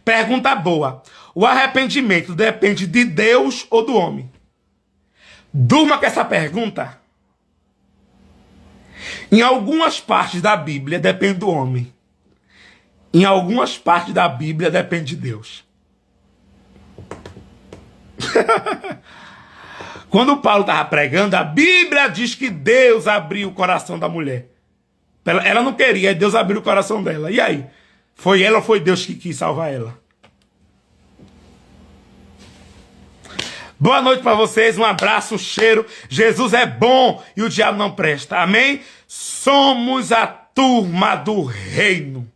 Pergunta boa. O arrependimento depende de Deus ou do homem? Durma com essa pergunta. Em algumas partes da Bíblia depende do homem. Em algumas partes da Bíblia depende de Deus. Quando Paulo estava pregando, a Bíblia diz que Deus abriu o coração da mulher. Ela não queria, Deus abriu o coração dela. E aí? Foi ela ou foi Deus que quis salvar ela? Boa noite para vocês, um abraço, um cheiro. Jesus é bom e o diabo não presta. Amém? Somos a turma do reino.